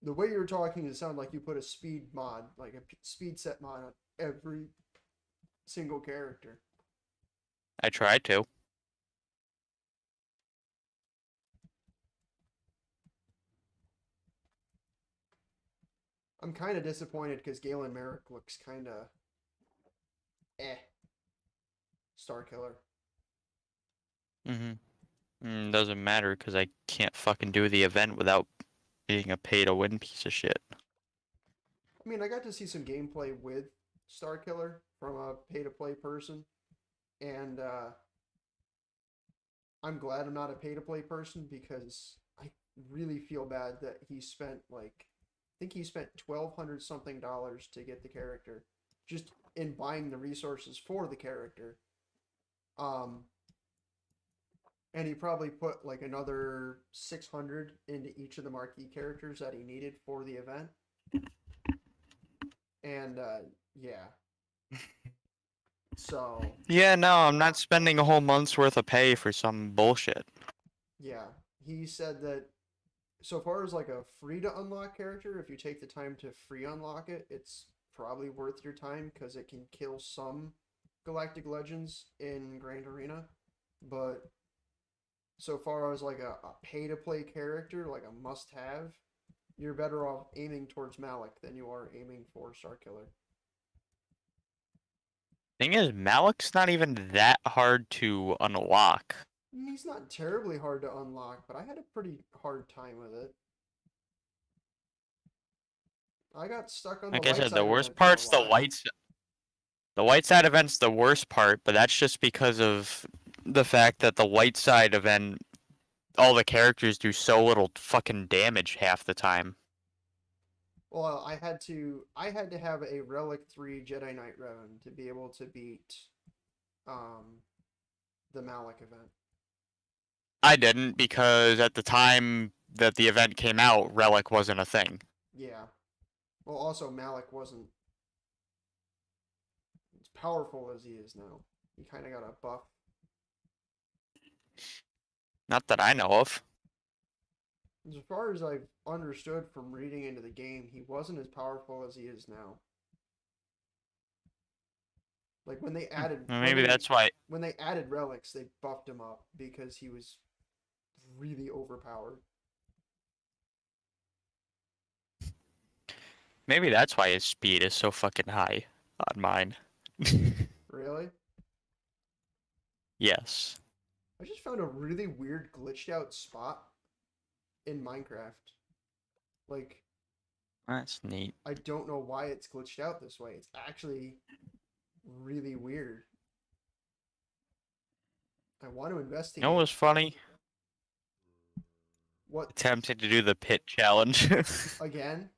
the way you were talking, it sounded like you put a speed mod, like a speed set mod on every single character. I tried to. I'm kind of disappointed because Galen Merrick looks kind of eh. Star Killer. Doesn't matter, because I can't fucking do the event without being a pay-to-win piece of shit. I mean, I got to see some gameplay with Star Killer from a pay-to-play person, and I'm glad I'm not a pay-to-play person because I really feel bad that he spent like, I think he spent $1,200 something to get the character, just in buying the resources for the character. And he probably put like another 600 into each of the marquee characters that he needed for the event. And yeah. So Yeah, no, I'm not spending a whole month's worth of pay for some bullshit. yeah, he said that so far as like a free to unlock character, if you take the time to free unlock it, it's probably worth your time because it can kill some Galactic Legends in Grand Arena. But so far as like a pay to play character, like a must have, you're better off aiming towards Malik than you are aiming for Star Killer. Thing is, Malik's not even that hard to unlock. He's not terribly hard to unlock, but I had a pretty hard time with it. I got stuck on the Like I light said, side the worst event for a part's while. the white side event's the worst part, but that's just because of the fact that the white side event, all the characters do so little fucking damage half the time. Well, I had to have a Relic 3 Jedi Knight Revan to be able to beat um the Malik event. I didn't because at the time that the event came out, Relic wasn't a thing. Yeah. Well, also Malik wasn't as powerful as he is now. He kind of got a buff. Not that I know of. As far as I've understood from reading into the game, he wasn't as powerful as he is now. Like when they added Well, maybe that's why. when they added relics, they buffed him up because he was really overpowered. Maybe that's why his speed is so fucking high on mine. Really? Yes. I just found a really weird glitched out spot in Minecraft. Like, That's neat. I don't know why it's glitched out this way. It's actually really weird. I want to You investigate. know what was funny? What Attempting to do the pit challenge. again?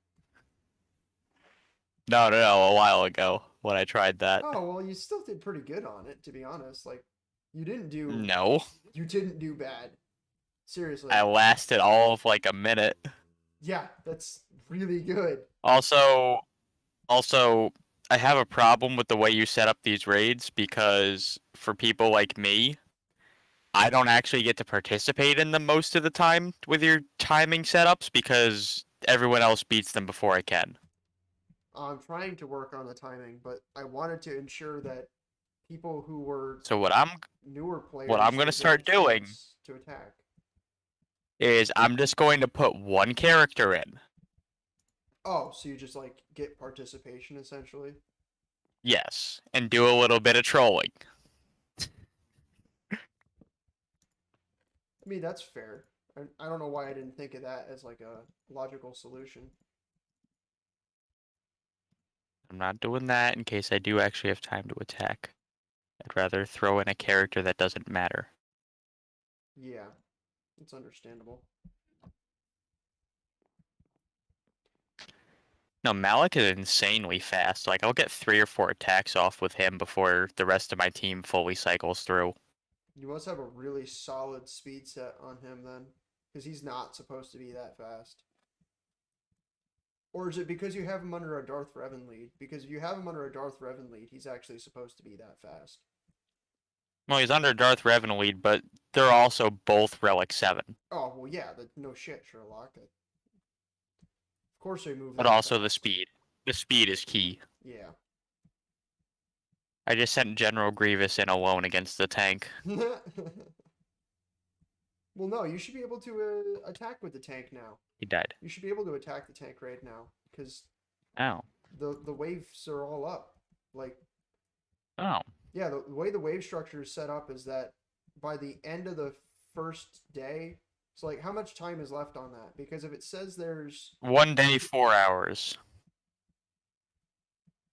No, a while ago when I tried that. Oh, well, you still did pretty good on it, to be honest. Like, you didn't do No. you didn't do bad. Seriously. I lasted all of like a minute. Yeah, that's really good. Also, I have a problem with the way you set up these raids because for people like me, I don't actually get to participate in them most of the time with your timing setups because everyone else beats them before I can. I'm trying to work on the timing, but I wanted to ensure that people who were So newer players what I'm would gonna get start a doing chance to attack. is I'm just going to put one character in. Oh, so you just like get participation essentially? Yes, and do a little bit of trolling. I mean, that's fair. I don't know why I didn't think of that as like a logical solution. I'm not doing that in case I do actually have time to attack. I'd rather throw in a character that doesn't matter. Yeah, it's understandable. No, Malik is insanely fast. Like, I'll get 3 or 4 attacks off with him before the rest of my team fully cycles through. You must have a really solid speed set on him then, because he's not supposed to be that fast. Or is it because you have him under a Darth Revan lead? Because if you have him under a Darth Revan lead, he's actually supposed to be that fast. Well, he's under Darth Revan lead, but they're also both Relic 7. Oh, well, yeah, no shit, Sherlock. Of course they move But that also the fast. speed. The speed is key. Yeah. I just sent General Grievous in alone against the tank. Well, no, you should be able to attack with the tank now. He died. You should be able to attack the tank right now, because Oh. the waves are all up. Like, Oh. yeah, the way the wave structure is set up is that by the end of the first day, so like how much time is left on that? Because if it says there's 1 day, 4 hours.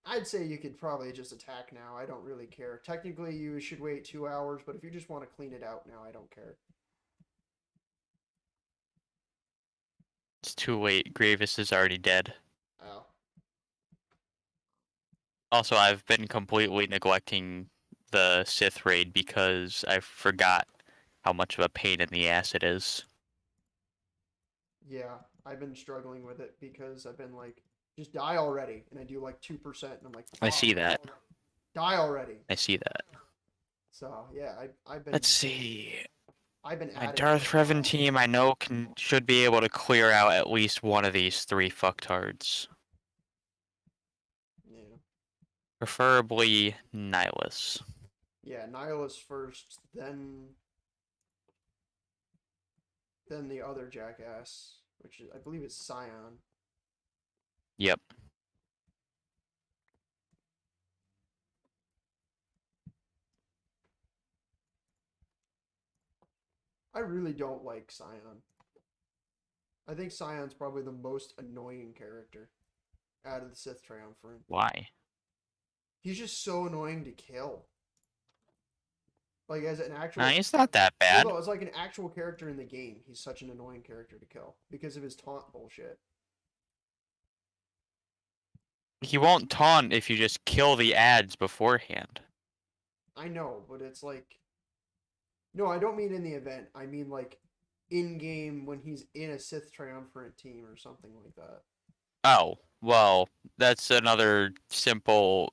I'd say you could probably just attack now. I don't really care. Technically, you should wait 2 hours, but if you just want to clean it out now, I don't care. It's too late. Grievous is already dead. Oh. Also, I've been completely neglecting the Sith raid because I forgot how much of a pain in the ass it is. Yeah, I've been struggling with it because I've been like, just die already, and I do like 2%, and I'm like, I see that. Die already. I see that. So yeah, I've been. Let's see. I've been. My Darth Revan team, I know, should be able to clear out at least one of these 3 fucktards. Yeah. Preferably Nihilus. Yeah, Nihilus first, then the other jackass, which is, I believe is Scion. Yep. I really don't like Scion. I think Scion's probably the most annoying character out of the Sith Triumvirate. Why? He's just so annoying to kill. Like as an actual. Nah, he's not that bad. Well, no, as like an actual character in the game, he's such an annoying character to kill because of his taunt bullshit. He won't taunt if you just kill the ads beforehand. I know, but it's like, no, I don't mean in the event. I mean like in game when he's in a Sith triumvirate team or something like that. Oh, well, that's another simple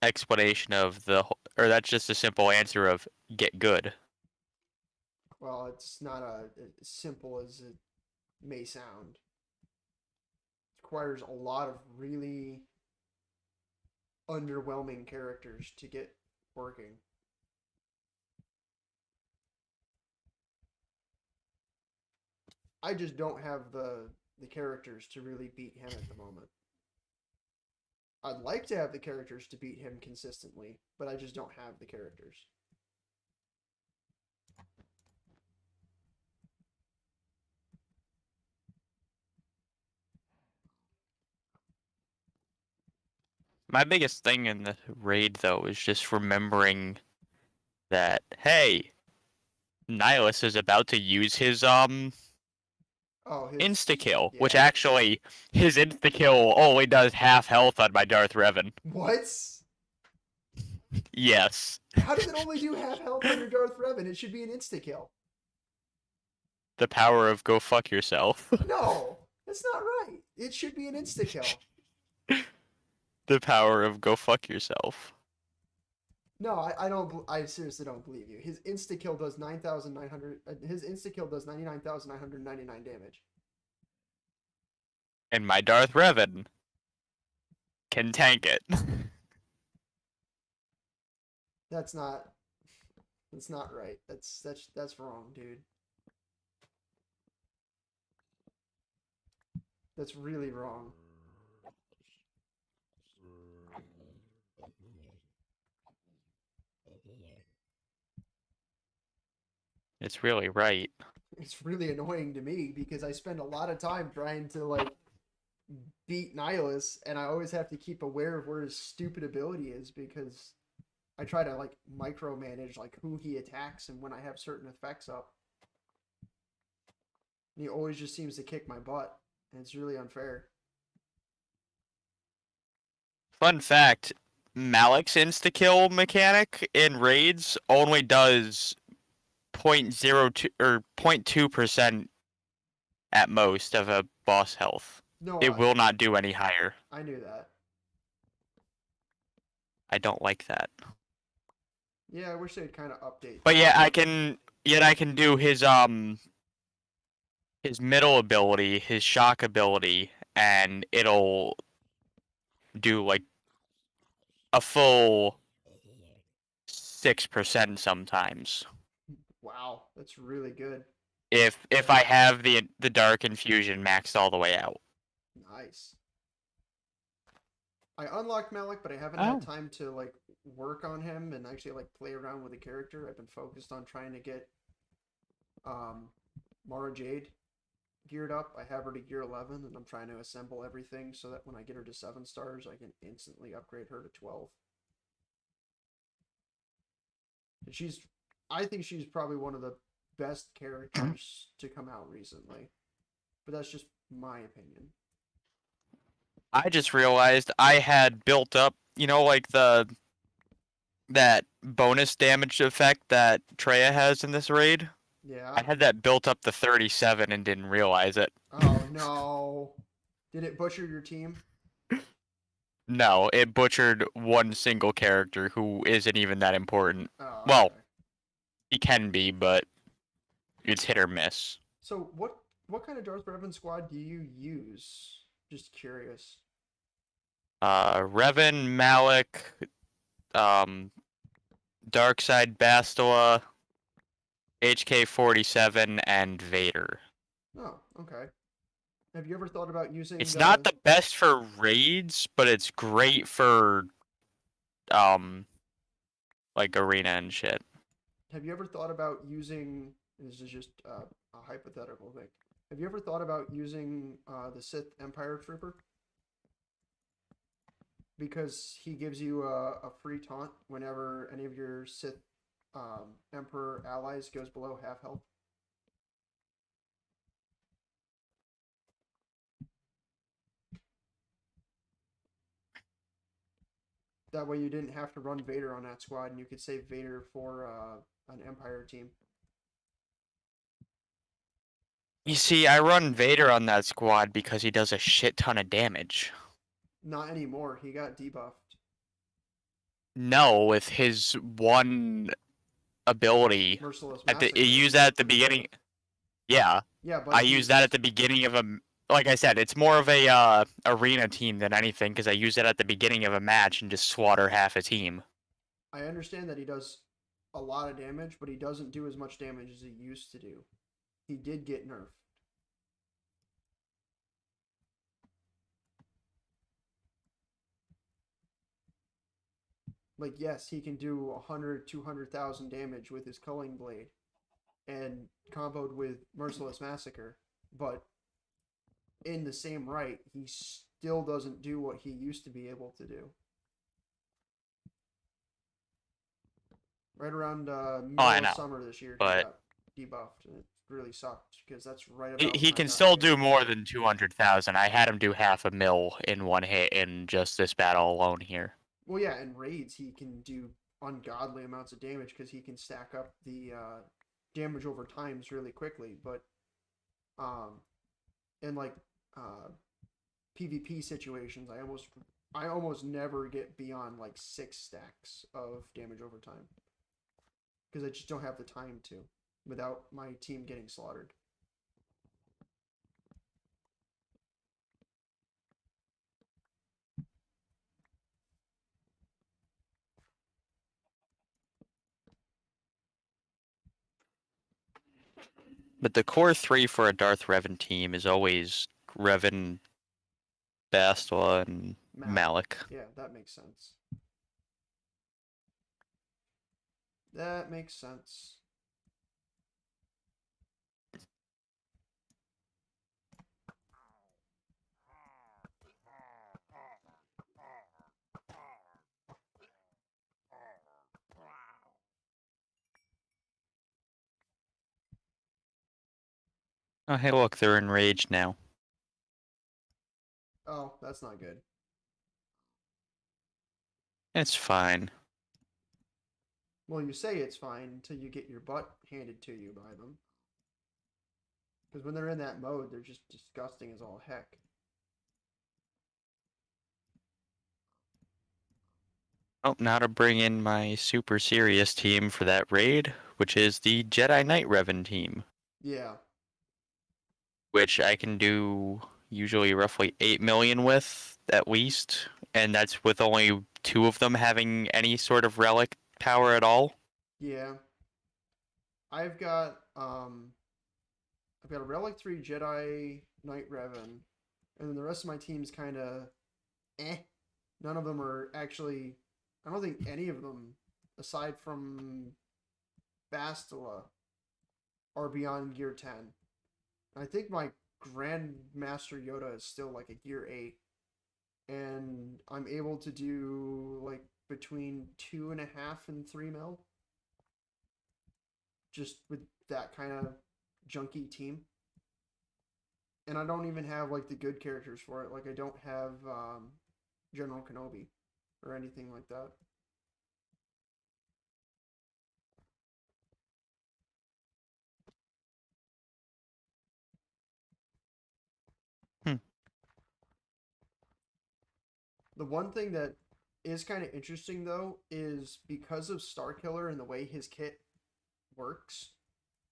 explanation of or that's just a simple answer of get good. Well, it's not as simple as it may sound. It requires a lot of really underwhelming characters to get working. I just don't have the characters to really beat him at the moment. I'd like to have the characters to beat him consistently, but I just don't have the characters. My biggest thing in the raid, though, is just remembering that, hey, Nihilus is about to use his Oh, his insta-kill, which yeah. actually, his insta-kill only does half health on my Darth Revan. What? Yes. How does it only do half health on your Darth Revan? It should be an insta kill. The power of go fuck yourself. No, that's not right. It should be an insta kill. The power of go fuck yourself. No, I don't. I seriously don't believe you. His insta kill does 9,900. His insta kill does 99,999 damage. And my Darth Revan can tank it. That's not. That's not right. That's wrong, dude. That's really wrong. It's really right. It's really annoying to me because I spend a lot of time trying to like beat Nihilus, and I always have to keep aware of where his stupid ability is because I try to like micromanage like who he attacks and when I have certain effects up. And he always just seems to kick my butt, and it's really unfair. Fun fact, Malik's insta-kill mechanic in raids only does 0.02 or 0.2% at most of a boss health. No, It will not do any higher. I knew that. I don't like that. Yeah, I wish they'd kind of update. But yeah, I can do his middle ability, his shock ability, and it'll do like a full 6% sometimes. Wow, that's really good. If I have the dark infusion maxed all the way out. Nice. I unlocked Malik, but I haven't Oh. had time to like work on him and actually like play around with the character. I've been focused on trying to get Mara Jade geared up. I have her to gear 11, and I'm trying to assemble everything so that when I get her to 7 stars, I can instantly upgrade her to 12. And I think she's probably one of the best characters to come out recently. But that's just my opinion. I just realized I had built up, like that bonus damage effect that Treya has in this raid. Yeah. I had that built up to 37 and didn't realize it. Oh no. Did it butcher your team? No, it butchered one single character who isn't even that important. Oh, Well, okay. he can be, but it's hit or miss. So what kind of Darth Revan squad do you use? Just curious. Revan, Malik, Darkseid Bastila, HK-47, and Vader. Oh, okay. Have you ever thought about using? It's not the best for raids, but it's great for like arena and shit. Have you ever thought about using? This is just a hypothetical thing. Have you ever thought about using the Sith Empire Trooper? Because he gives you a free taunt whenever any of your Sith Emperor allies goes below half health. That way you didn't have to run Vader on that squad, and you could save Vader for an Empire team. You see, I run Vader on that squad because he does a shit ton of damage. Not anymore. He got debuffed. No, with his one ability. Merciless You Massacre. use that at the beginning. Yeah. Yeah, but I use that at the beginning of a. Like I said, it's more of a arena team than anything because I use it at the beginning of a match and just slaughter half a team. I understand that he does a lot of damage, but he doesn't do as much damage as he used to do. He did get nerfed. Like, yes, he can do 100, 200,000 damage with his Culling Blade and comboed with Merciless Massacre, but in the same right, he still doesn't do what he used to be able to do. Right around middle of summer this year, he got debuffed, and it really sucked because that's right about. He can still do more than 200,000. I had him do 500,000 in one hit in just this battle alone here. Well, yeah, in raids he can do ungodly amounts of damage because he can stack up the damage over times really quickly. But in like PvP situations, I almost never get beyond like 6 stacks of damage over time because I just don't have the time to without my team getting slaughtered. But the core 3 for a Darth Revan team is always Revan, Bastila, and Malik. Yeah, that makes sense. That makes sense. Oh, hey, look, they're enraged now. Oh, that's not good. It's fine. Well, you say it's fine until you get your butt handed to you by them. Because when they're in that mode, they're just disgusting as all heck. Oh, now to bring in my super serious team for that raid, which is the Jedi Knight Revan team. Yeah. Which I can do usually roughly 8 million with, at least. And that's with only 2 of them having any sort of relic power at all. Yeah. I've got a Relic 3 Jedi Knight Revan, and then the rest of my team's kind of None of them are actually, I don't think any of them, aside from Bastila, are beyond Gear 10. I think my Grandmaster Yoda is still like a Gear 8, and I'm able to do like between 2.5 and 3 mil. Just with that kind of junky team. And I don't even have like the good characters for it. Like I don't have General Kenobi or anything like that. The one thing that is kind of interesting though is because of Starkiller and the way his kit works,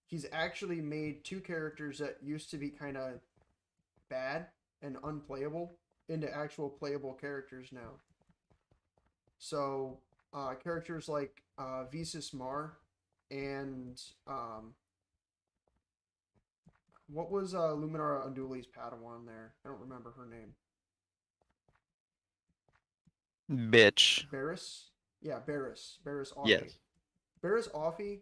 he's actually made 2 characters that used to be kind of bad and unplayable into actual playable characters now. So characters like Visas Mar and what was Luminara Unduli's Padawan there? I don't remember her name. Bitch. Barris? Yeah, Barris. Barris Offee. Yes. Barris Offee.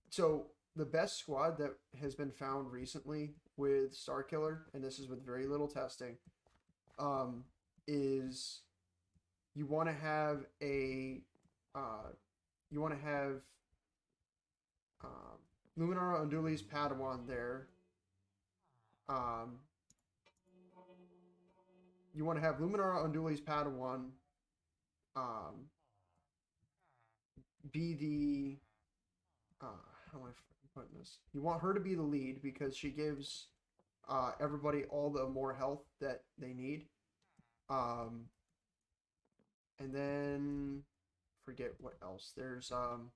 So the best squad that has been found recently with Starkiller, and this is with very little testing, is you want to have Luminara Unduli's Padawan there. You want to have Luminara Unduli's Padawan um, be the how am I putting this? You want her to be the lead because she gives everybody all the more health that they need. Um, and then forget what else. There's God,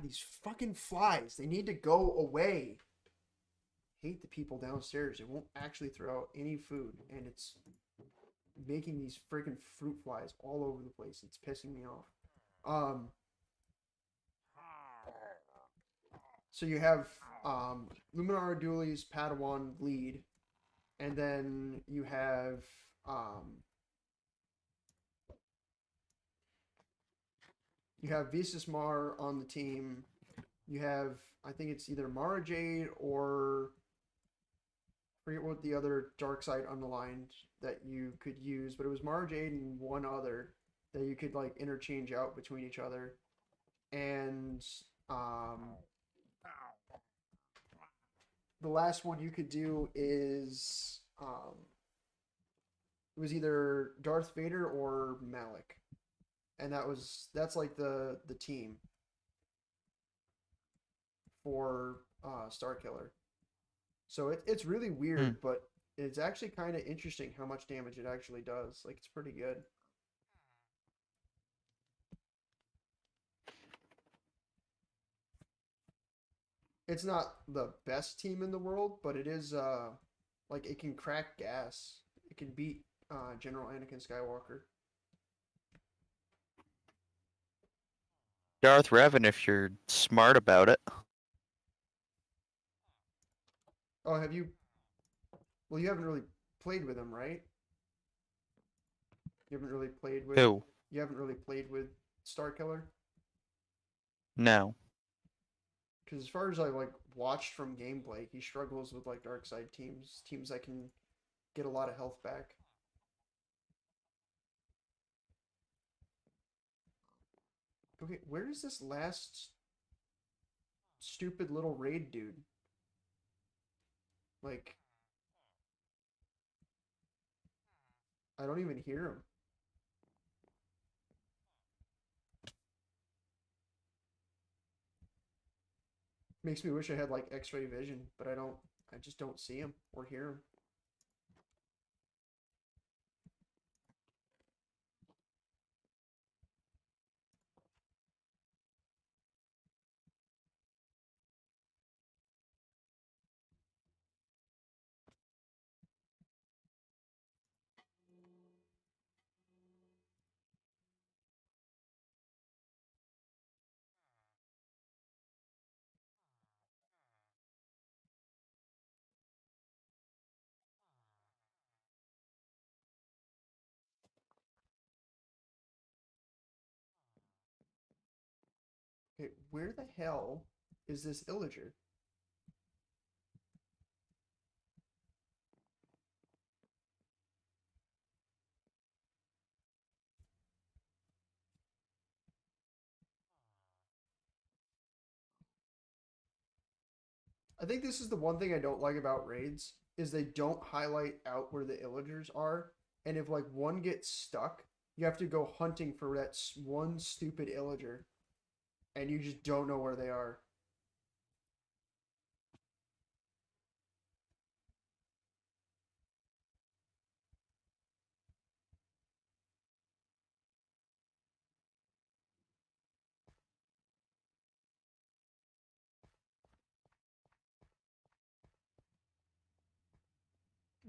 these fucking flies. They need to go away. Hate the people downstairs. They won't actually throw out any food, and it's making these freaking fruit flies all over the place. It's pissing me off. Um, so you have Luminara Dooley's Padawan lead, and then you have Visas Mar on the team. You have, I think it's either Mara Jade or I forget what the other dark side unaligned that you could use, but it was Mara Jade and one other that you could like interchange out between each other. And the last one you could do is it was either Darth Vader or Malik, and that's like the team for Starkiller. So it's really weird, but it's actually kind of interesting how much damage it actually does. Like, it's pretty good. It's not the best team in the world, but it is like it can crack gas. It can beat General Anakin Skywalker. Darth Revan if you're smart about it. Oh, have you? Well, you haven't really played with him, right? You haven't really played with. Who? You haven't really played with Starkiller? No. Because as far as I like watched from gameplay, he struggles with like dark side teams that can get a lot of health back. Okay, where is this last stupid little raid dude? Like, I don't even hear him. Makes me wish I had like X-ray vision, but I don't. I just don't see him or hear him. Okay, where the hell is this illager? I think this is the one thing I don't like about raids is they don't highlight out where the illagers are, and if like one gets stuck, you have to go hunting for that one stupid illager, and you just don't know where they are.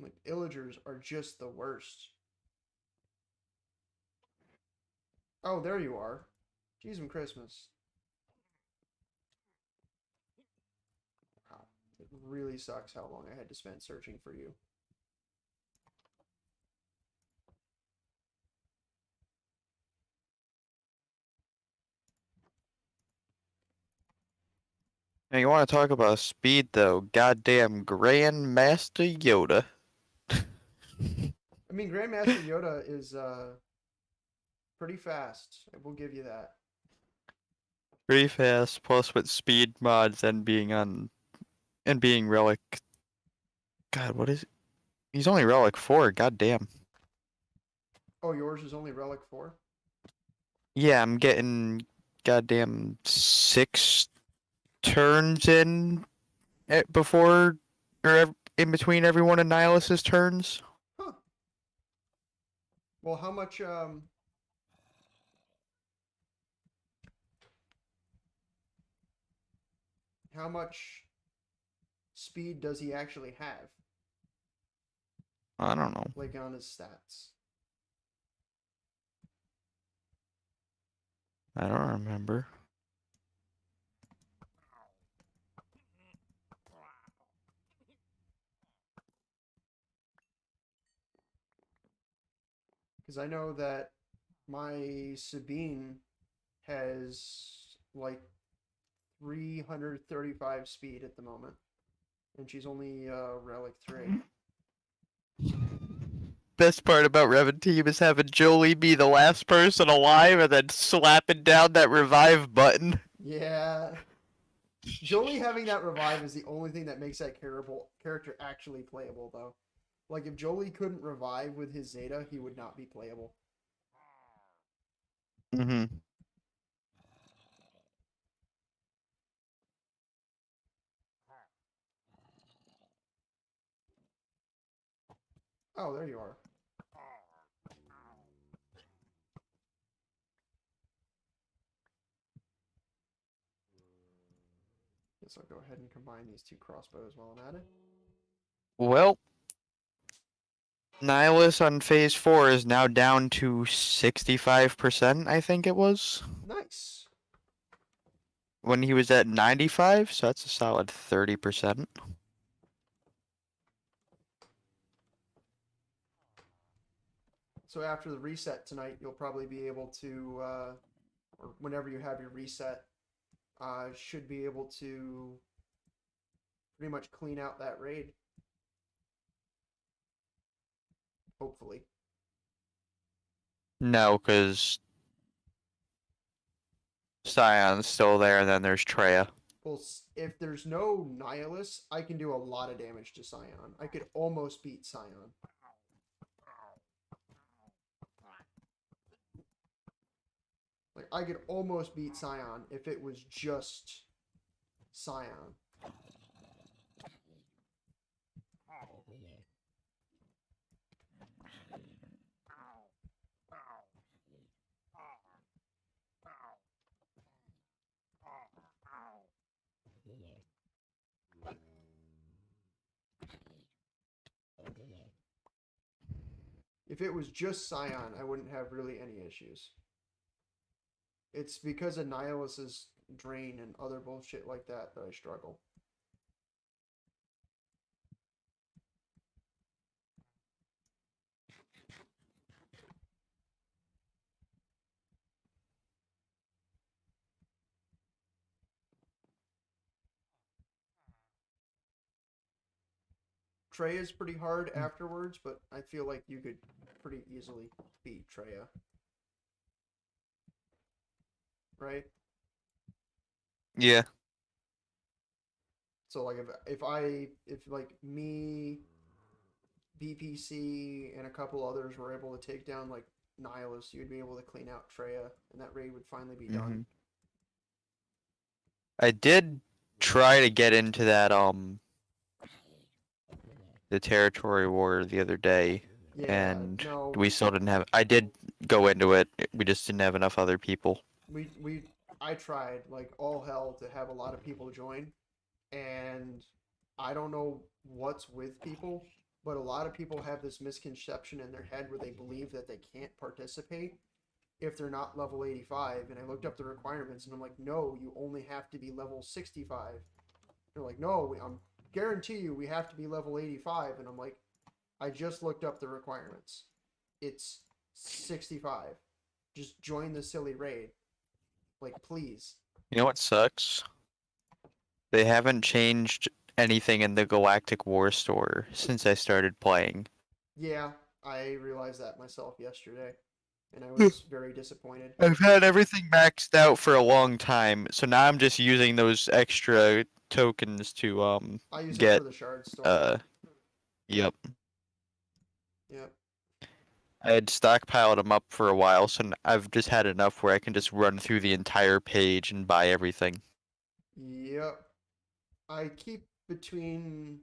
Like, illagers are just the worst. Oh, there you are. Jeez, and Christmas. Wow, it really sucks how long I had to spend searching for you. Now you want to talk about speed though? Goddamn Grandmaster Yoda. I mean, Grandmaster Yoda is pretty fast. I will give you that. Pretty fast, plus with speed mods and being relic. God, what is it? He's only relic 4. Goddamn. Oh, yours is only Relic 4? Yeah, I'm getting goddamn 6 turns in before in between every one of Nihilus's turns. Huh. Well, how much speed does he actually have? I don't know. Like on his stats? I don't remember. Because I know that my Sabine has like 335 speed at the moment, and she's only Relic 3. Best part about Revan Team is having Jolie be the last person alive and then slapping down that revive button. Yeah. Jolie having that revive is the only thing that makes that character actually playable, though. Like, if Jolie couldn't revive with his Zeta, he would not be playable. Mm-hmm. Oh, there you are. Guess I'll go ahead and combine these two crossbows while I'm at it. Well, Nihilus on phase 4 is now down to 65%, I think it was. Nice. When he was at 95, so that's a solid 30%. So after the reset tonight, you'll probably be able to, or whenever you have your reset, should be able to pretty much clean out that raid. Hopefully. No, because Scion's still there, and then there's Treya. Well, if there's no Nihilus, I can do a lot of damage to Scion. I could almost beat Scion. Like, I could almost beat Scion if it was just Scion. If it was just Scion, I wouldn't have really any issues. It's because of Nihilus's drain and other bullshit like that that I struggle. Treya is pretty hard afterwards, but I feel like you could pretty easily beat Treya. Right? Yeah. So like if like me, BPC, and a couple others were able to take down like Nihilus, you'd be able to clean out Treya, and that raid would finally be done. I did try to get into that the territory war the other day, Yeah, and no, we still didn't have. I did go into it. We just didn't have enough other people. we I tried like all hell to have a lot of people join, and I don't know what's with people, but a lot of people have this misconception in their head where they believe that they can't participate if they're not level 85. And I looked up the requirements and I'm like, no, you only have to be level 65. They're like, no, I'm guarantee you we have to be level 85. And I'm like, I just looked up the requirements. It's 65. Just join the silly raid. Like, please. You know what sucks? They haven't changed anything in the Galactic War store since I started playing. Yeah, I realized that myself yesterday, and I was very disappointed. I've had everything maxed out for a long time, so now I'm just using those extra tokens to I use it get for the shard storm. yep. Yep. I had stockpiled them up for a while, so I've just had enough where I can just run through the entire page and buy everything. Yep. I keep between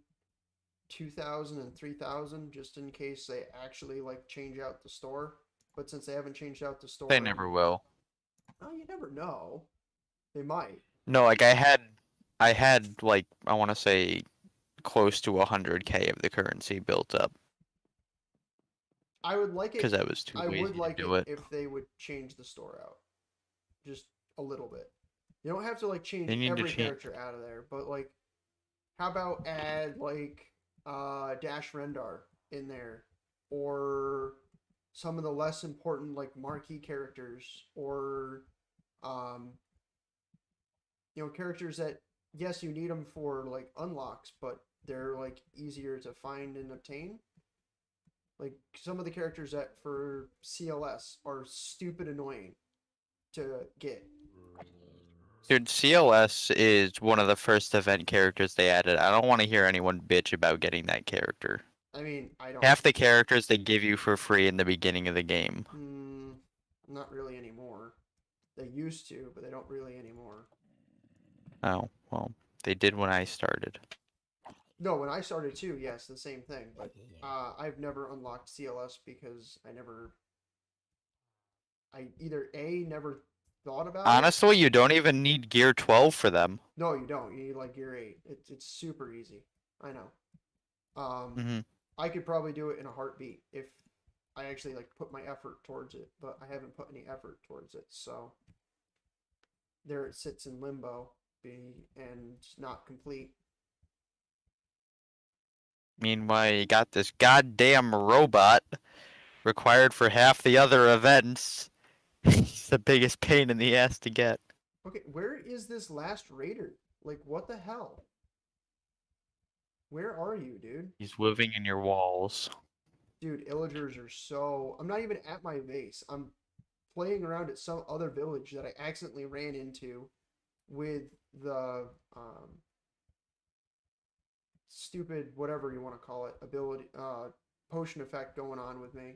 2,000 and 3,000 just in case they actually like change out the store. But since they haven't changed out the They store, never will. oh, you never know. They might. No, like I had like I want to say close to 100K of the currency built up I would like because it. I was too I would lazy to like do it it. if they would change the store out, just a little bit. You don't have to like change They need to every change. character out of there, but like, how about add like Dash Rendar in there, or some of the less important like marquee characters, or um, characters that yes you need them for like unlocks, but they're like easier to find and obtain. Like some of the characters that for CLS are stupid annoying to get. Dude, CLS is one of the first event characters they added. I don't want to hear anyone bitch about getting that character. I mean, I don't. Half the characters they give you for free in the beginning of the game. Not really anymore. They used to, but they don't really anymore. Oh, well, they did when I started. No, when I started too, yes, the same thing. But I've never unlocked CLS because I either A, never thought about it. Honestly, you don't even need gear 12 for them. No, you don't. You need like Gear 8. It's super easy. I know. hmm I could probably do it in a heartbeat if I actually like put my effort towards it, but I haven't put any effort towards it. So there it sits in limbo, and not complete. Meanwhile, you got this goddamn robot required for half the other events. He's the biggest pain in the ass to get. Okay, where is this last raider? Like, what the hell? Where are you, dude? He's living in your walls. Dude, illagers are so. I'm not even at my base. I'm playing around at some other village that I accidentally ran into with the stupid whatever you want to call it ability potion effect going on with me,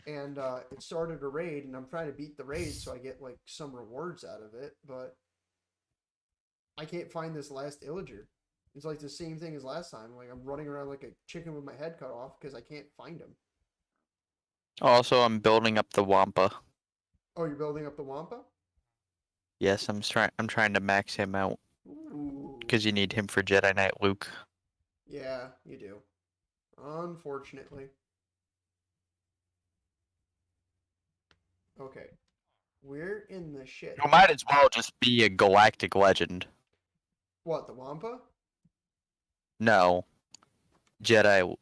and it started a raid, and I'm trying to beat the raid so I get like some rewards out of it, but I can't find this last illager. It's like the same thing as last time. Like I'm running around like a chicken with my head cut off because I can't find him. Also, I'm building up the Wampa. Oh, you're building up the Wampa? Yes, I'm trying to max him out Ooh. because you need him for Jedi Knight Luke. Yeah, you do. Unfortunately. Okay. We're in the shit. You might as well just be a galactic legend. What, the Wampa? No, Jedi,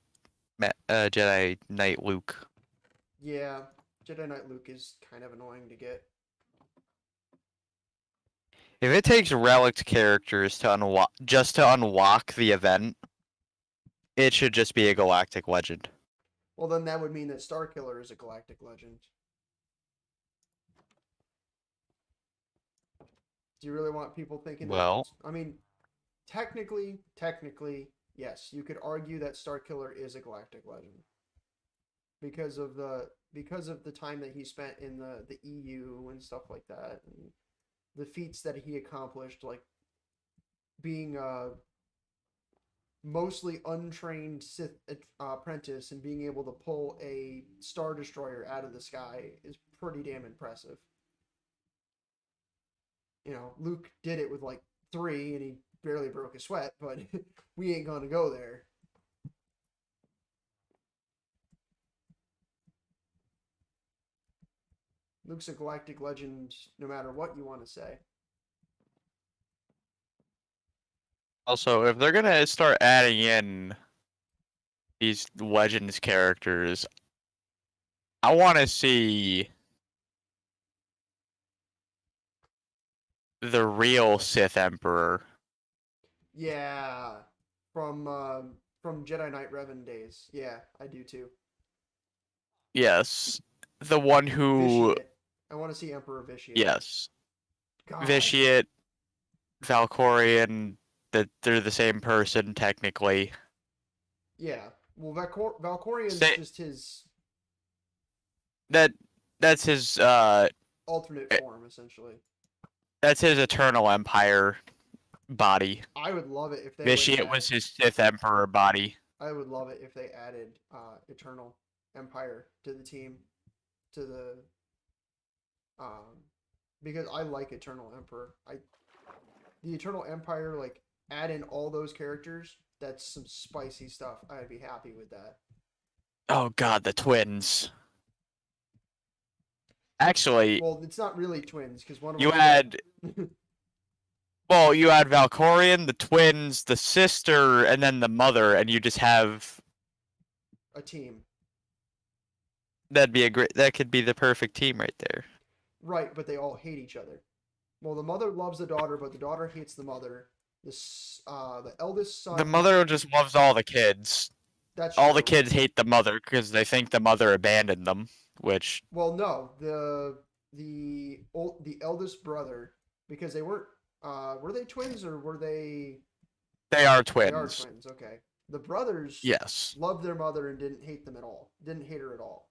Jedi Knight Luke. Yeah, Jedi Knight Luke is kind of annoying to get. If it takes relic characters to unlock the event, it should just be a galactic legend. Well, then that would mean that Starkiller is a galactic legend. Do you really want people thinking Well, that? I mean, technically, yes, you could argue that Starkiller is a galactic legend because of the time that he spent in the EU and stuff like that, and the feats that he accomplished, like being a mostly untrained Sith apprentice and being able to pull a Star Destroyer out of the sky is pretty damn impressive. Luke did it with like 3 and he barely broke a sweat, but we ain't gonna go there. Luke's a galactic legend no matter what you want to say. also, if they're gonna start adding in these Legends characters, I want to see the real Sith Emperor. Yeah, from Jedi Knight Revan days. Yeah, I do too. Yes, the one who. Vitiate. I want to see Emperor Vitiate. Yes, God. Vitiate, Valkorian. That they're the same person technically. Yeah. Well, Valkorian's Say- just his that that's his Alternate form, essentially. that's his Eternal Empire body. I would love it if they would Vitiate add. was his Sith Emperor body. I would love it if they added Eternal Empire to the team, to the um, because I like Eternal Emperor. The Eternal Empire, like, add in all those characters. That's some spicy stuff. I'd be happy with that. Oh god, the twins. Actually, Well, it's not really twins because one of you them. had well, you had Valkorion, the twins, the sister, and then the mother, and you just have a team. that could be the perfect team right there. Right, but they all hate each other. Well, the mother loves the daughter, but the daughter hates the mother. The eldest son. The mother just loves all the kids. That's all true. the kids hate the mother because they think the mother abandoned them, which Well, no, the eldest brother, because they weren't. Were they twins or were they? they are They are twins. twins. Okay. The brothers Yes. loved their mother and didn't hate them at all. Didn't hate her at all.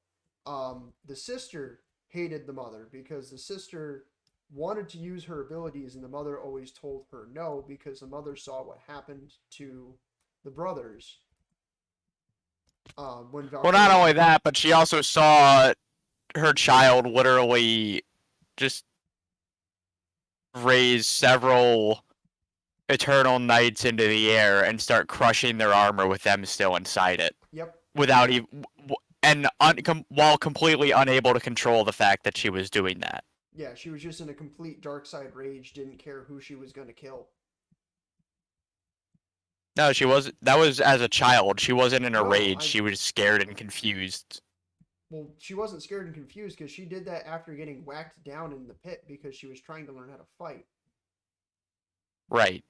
The sister hated the mother because the sister wanted to use her abilities and the mother always told her no because the mother saw what happened to the brothers. When Well, not only that, but she also saw her child literally just raise several eternal knights into the air and start crushing their armor with them still inside it. Yep. Without even while completely unable to control the fact that she was doing that. Yeah, she was just in a complete dark side rage, didn't care who she was going to kill. No, she was. That was as a child. She wasn't in a No, rage. She was scared and confused. Well, she wasn't scared and confused because she did that after getting whacked down in the pit because she was trying to learn how to fight. Right.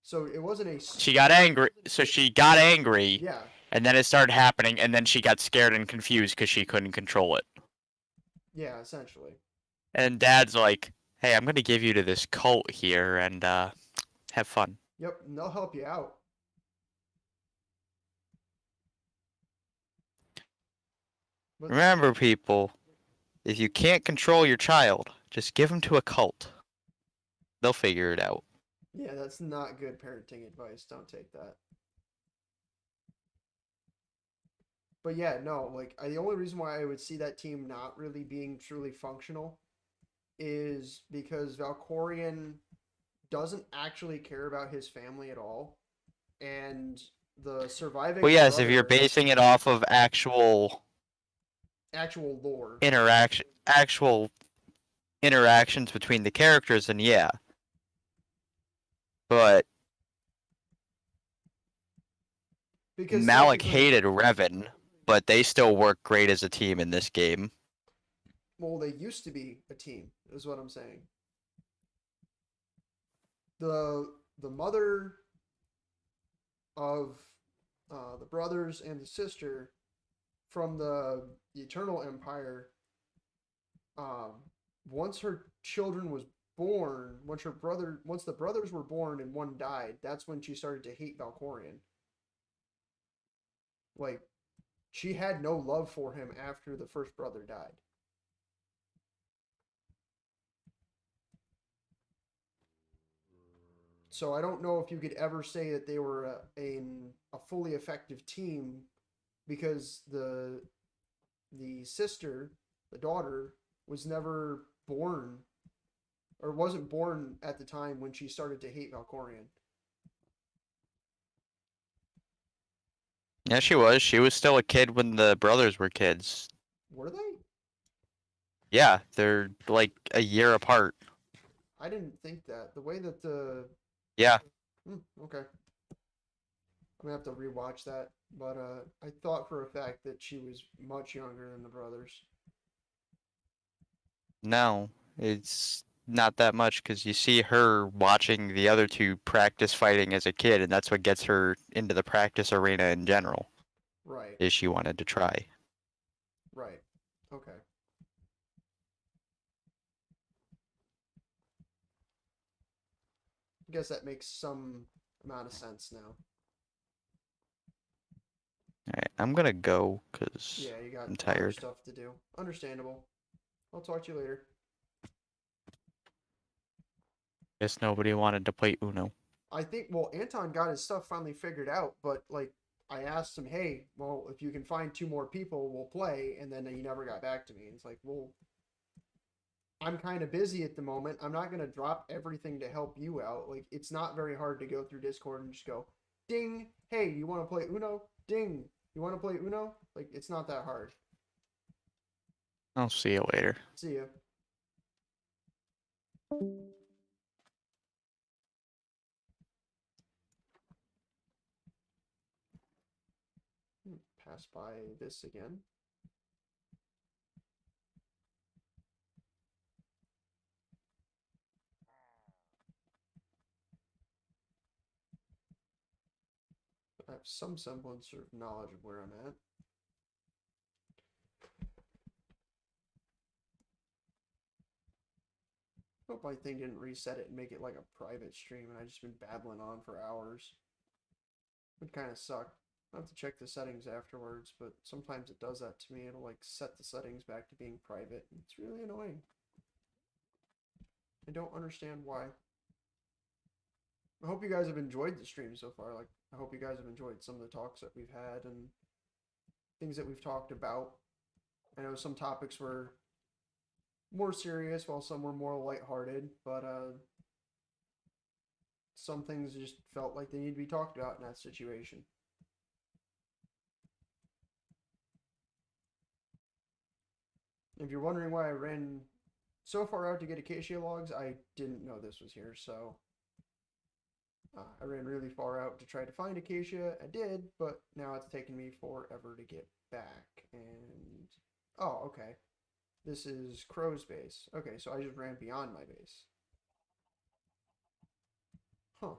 So it wasn't a. She got angry. So she got angry. Yeah. And then it started happening, and then she got scared and confused because she couldn't control it. Yeah, essentially. And Dad's like, "Hey, I'm gonna give you to this cult here, and have fun." Yep, and they'll help you out. But Remember, people, if you can't control your child, just give him to a cult. They'll figure it out. yeah, that's not good parenting advice. Don't take that. But yeah, no, like the only reason why I would see that team not really being truly functional is because Valkorion doesn't actually care about his family at all, and the surviving. Well, yes, if you're basing it off of actual lore, actual interactions between the characters, then yeah. But because Malik hated Revan, but they still work great as a team in this game. Well, they used to be a team, is what I'm saying. The mother of the brothers and the sister from the Eternal Empire, once her children was born, once the brothers were born and one died, that's when she started to hate Valkorion. Like, she had no love for him after the first brother died. So I don't know if you could ever say that they were a fully effective team because the sister, the daughter, was never born or wasn't born at the time when she started to hate Valkorion. Yeah, she was. She was still a kid when the brothers were kids. Were they? Yeah, they're like a year apart. I didn't think that. The way that the... Yeah. Okay. I'm gonna have to rewatch that. But I thought for a fact that she was much younger than the brothers. No, it's not that much because you see her watching the other two practice fighting as a kid, and that's what gets her into the practice arena in general. Right. Is she wanted to try. Right. Okay. I guess that makes some amount of sense now. Alright, I'm gonna go because Yeah, you got I'm other tired. stuff to do. Understandable. I'll talk to you later. Guess nobody wanted to play Uno. I think, well, Anton got his stuff finally figured out, but like, I asked him, hey, well, if you can find 2 more people, we'll play, and then he never got back to me. It's like, well, I'm kind of busy at the moment. I'm not going to drop everything to help you out. Like, it's not very hard to go through Discord and just go, ding, hey, you want to play Uno? Ding, you want to play Uno? Like, it's not that hard. I'll see you later. See ya. Pass by this again. I have some semblance of knowledge of where I'm at. Hope my thing didn't reset it and make it like a private stream and I've just been babbling on for hours. Would kind of suck. I'll have to check the settings afterwards, but sometimes it does that to me. It'll like set the settings back to being private. And it's really annoying. I don't understand why. I hope you guys have enjoyed the stream so far. Like, I hope you guys have enjoyed some of the talks that we've had and things that we've talked about. I know some topics were more serious while some were more lighthearted, but some things just felt like they need to be talked about in that situation. If you're wondering why I ran so far out to get acacia logs, I didn't know this was here, so I ran really far out to try to find acacia. I did, but now it's taken me forever to get back. And oh, okay. This is Crow's base. Okay, so I just ran beyond my base. Huh.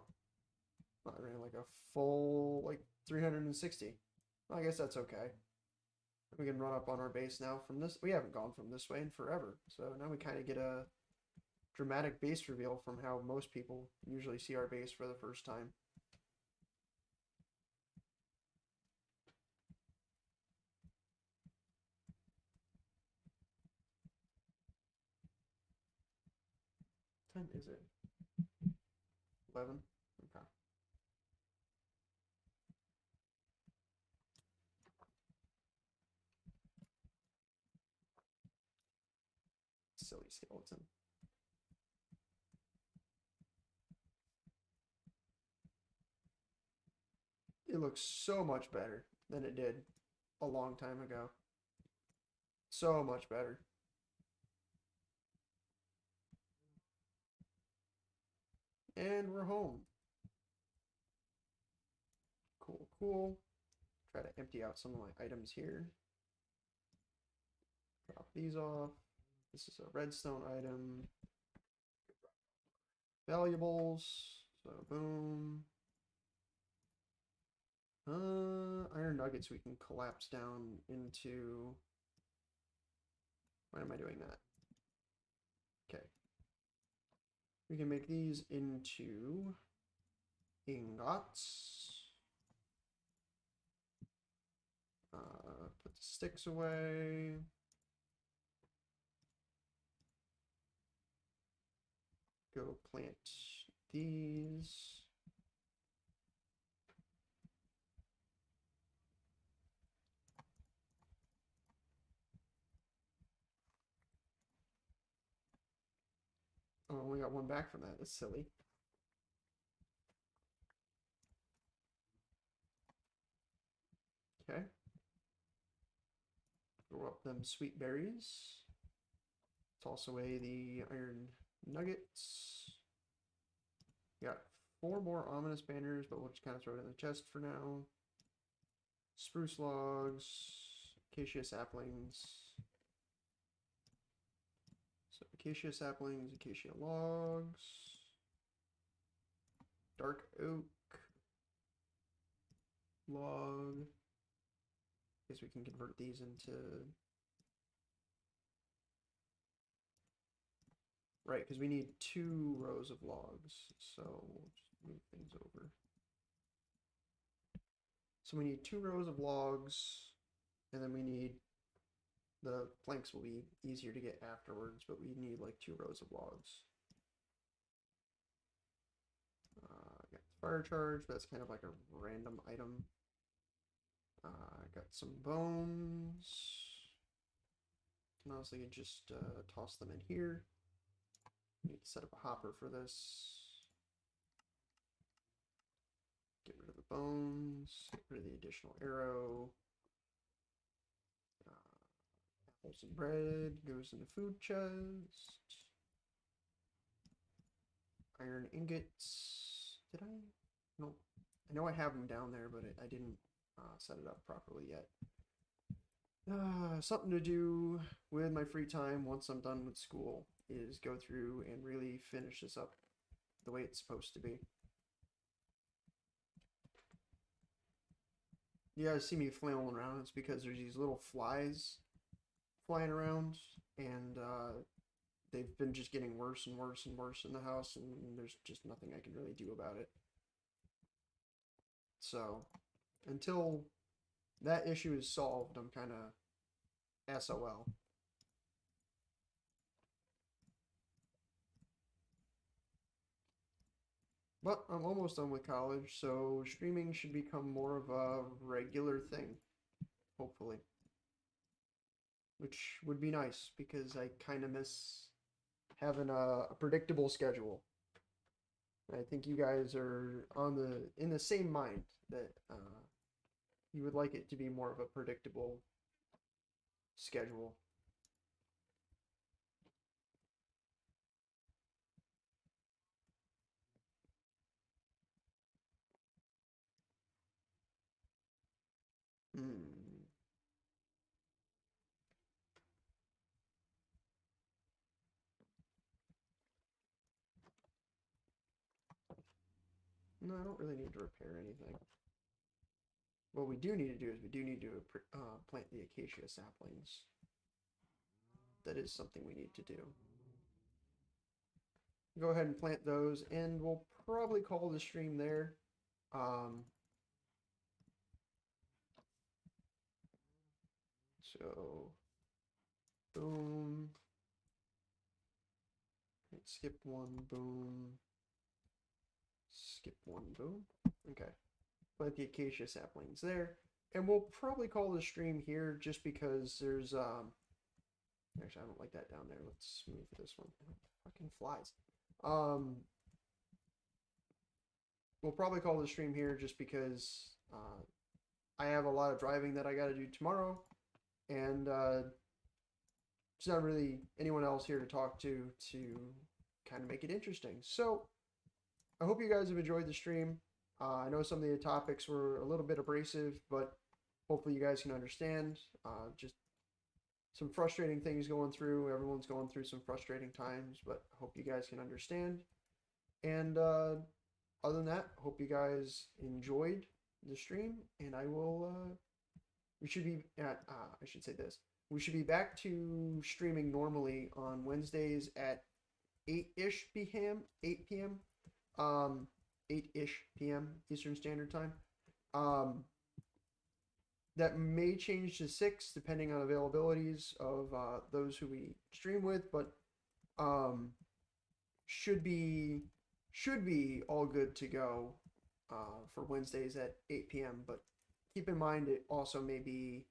I ran like a full, like 360. I guess that's okay. We can run up on our base now from this. We haven't gone from this way in forever. So now we kind of get a dramatic base reveal from how most people usually see our base for the first time. What time is it? 11? Okay. Silly skeleton. It looks so much better than it did a long time ago. So much better. And we're home. Cool, cool. Try to empty out some of my items here. Drop these off. This is a redstone item. Valuables. So boom. Iron nuggets we can collapse down into. Why am I doing that? Okay. We can make these into ingots. Put the sticks away. Go plant these. Oh, I only got one back from that. That's silly. Okay. Throw up them sweet berries. Toss away the iron nuggets. Got 4 more ominous banners, but we'll just kind of throw it in the chest for now. Spruce logs, acacia saplings. So acacia saplings, acacia logs, dark oak log. Guess we can convert these into right, because we need 2 rows of logs. So we'll just move things over. So we need 2 rows of logs, and then we need, the planks will be easier to get afterwards, but we need like 2 rows of logs. Got fire charge, but that's kind of like a random item. Got some bones. Can honestly just toss them in here. Need to set up a hopper for this. Get rid of the bones. Get rid of the additional arrow. Apples and bread goes in the food chest. Iron ingots. Did I? No. I know I have them down there, but I didn't set it up properly yet. Something to do with my free time once I'm done with school is go through and really finish this up the way it's supposed to be. You guys see me flailing around, it's because there's these little flies flying around, and they've been just getting worse and worse and worse in the house, and there's just nothing I can really do about it. So, until that issue is solved, I'm kind of SOL. But I'm almost done with college, so streaming should become more of a regular thing, hopefully. Which would be nice, because I kind of miss having a predictable schedule. I think you guys are in the same mind that you would like it to be more of a predictable schedule. No, I don't really need to repair anything. What we do need to do is we do need to plant the acacia saplings. That is something we need to do. Go ahead and plant those, and we'll probably call the stream there. So, boom. Skip one, boom. Skip one, boom. Okay. Plant the acacia saplings there. And we'll probably call the stream here just because there's, actually, I don't like that down there. Let's move this one. Fucking flies. We'll probably call the stream here just because I have a lot of driving that I got to do tomorrow, and there's not really anyone else here to talk to kind of make it interesting. So I hope you guys have enjoyed the stream. I know some of the topics were a little bit abrasive, but hopefully you guys can understand. Just some frustrating things going through. Everyone's going through some frustrating times, but I hope you guys can understand. And other than that, hope you guys enjoyed the stream, and I will, we should be at, I should say this, we should be back to streaming normally on Wednesdays at 8-ish p.m., 8 p.m., 8-ish p.m. Eastern Standard Time. That may change to 6 depending on availabilities of those who we stream with, but should be all good to go for Wednesdays at 8 p.m. But keep in mind it also may be,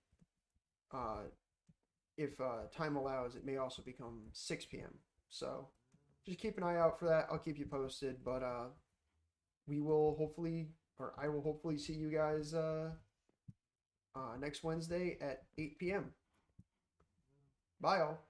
if time allows, it may also become 6 p.m. So just keep an eye out for that. I'll keep you posted, but we will hopefully, or I will hopefully see you guys next Wednesday at 8 p.m. Bye all.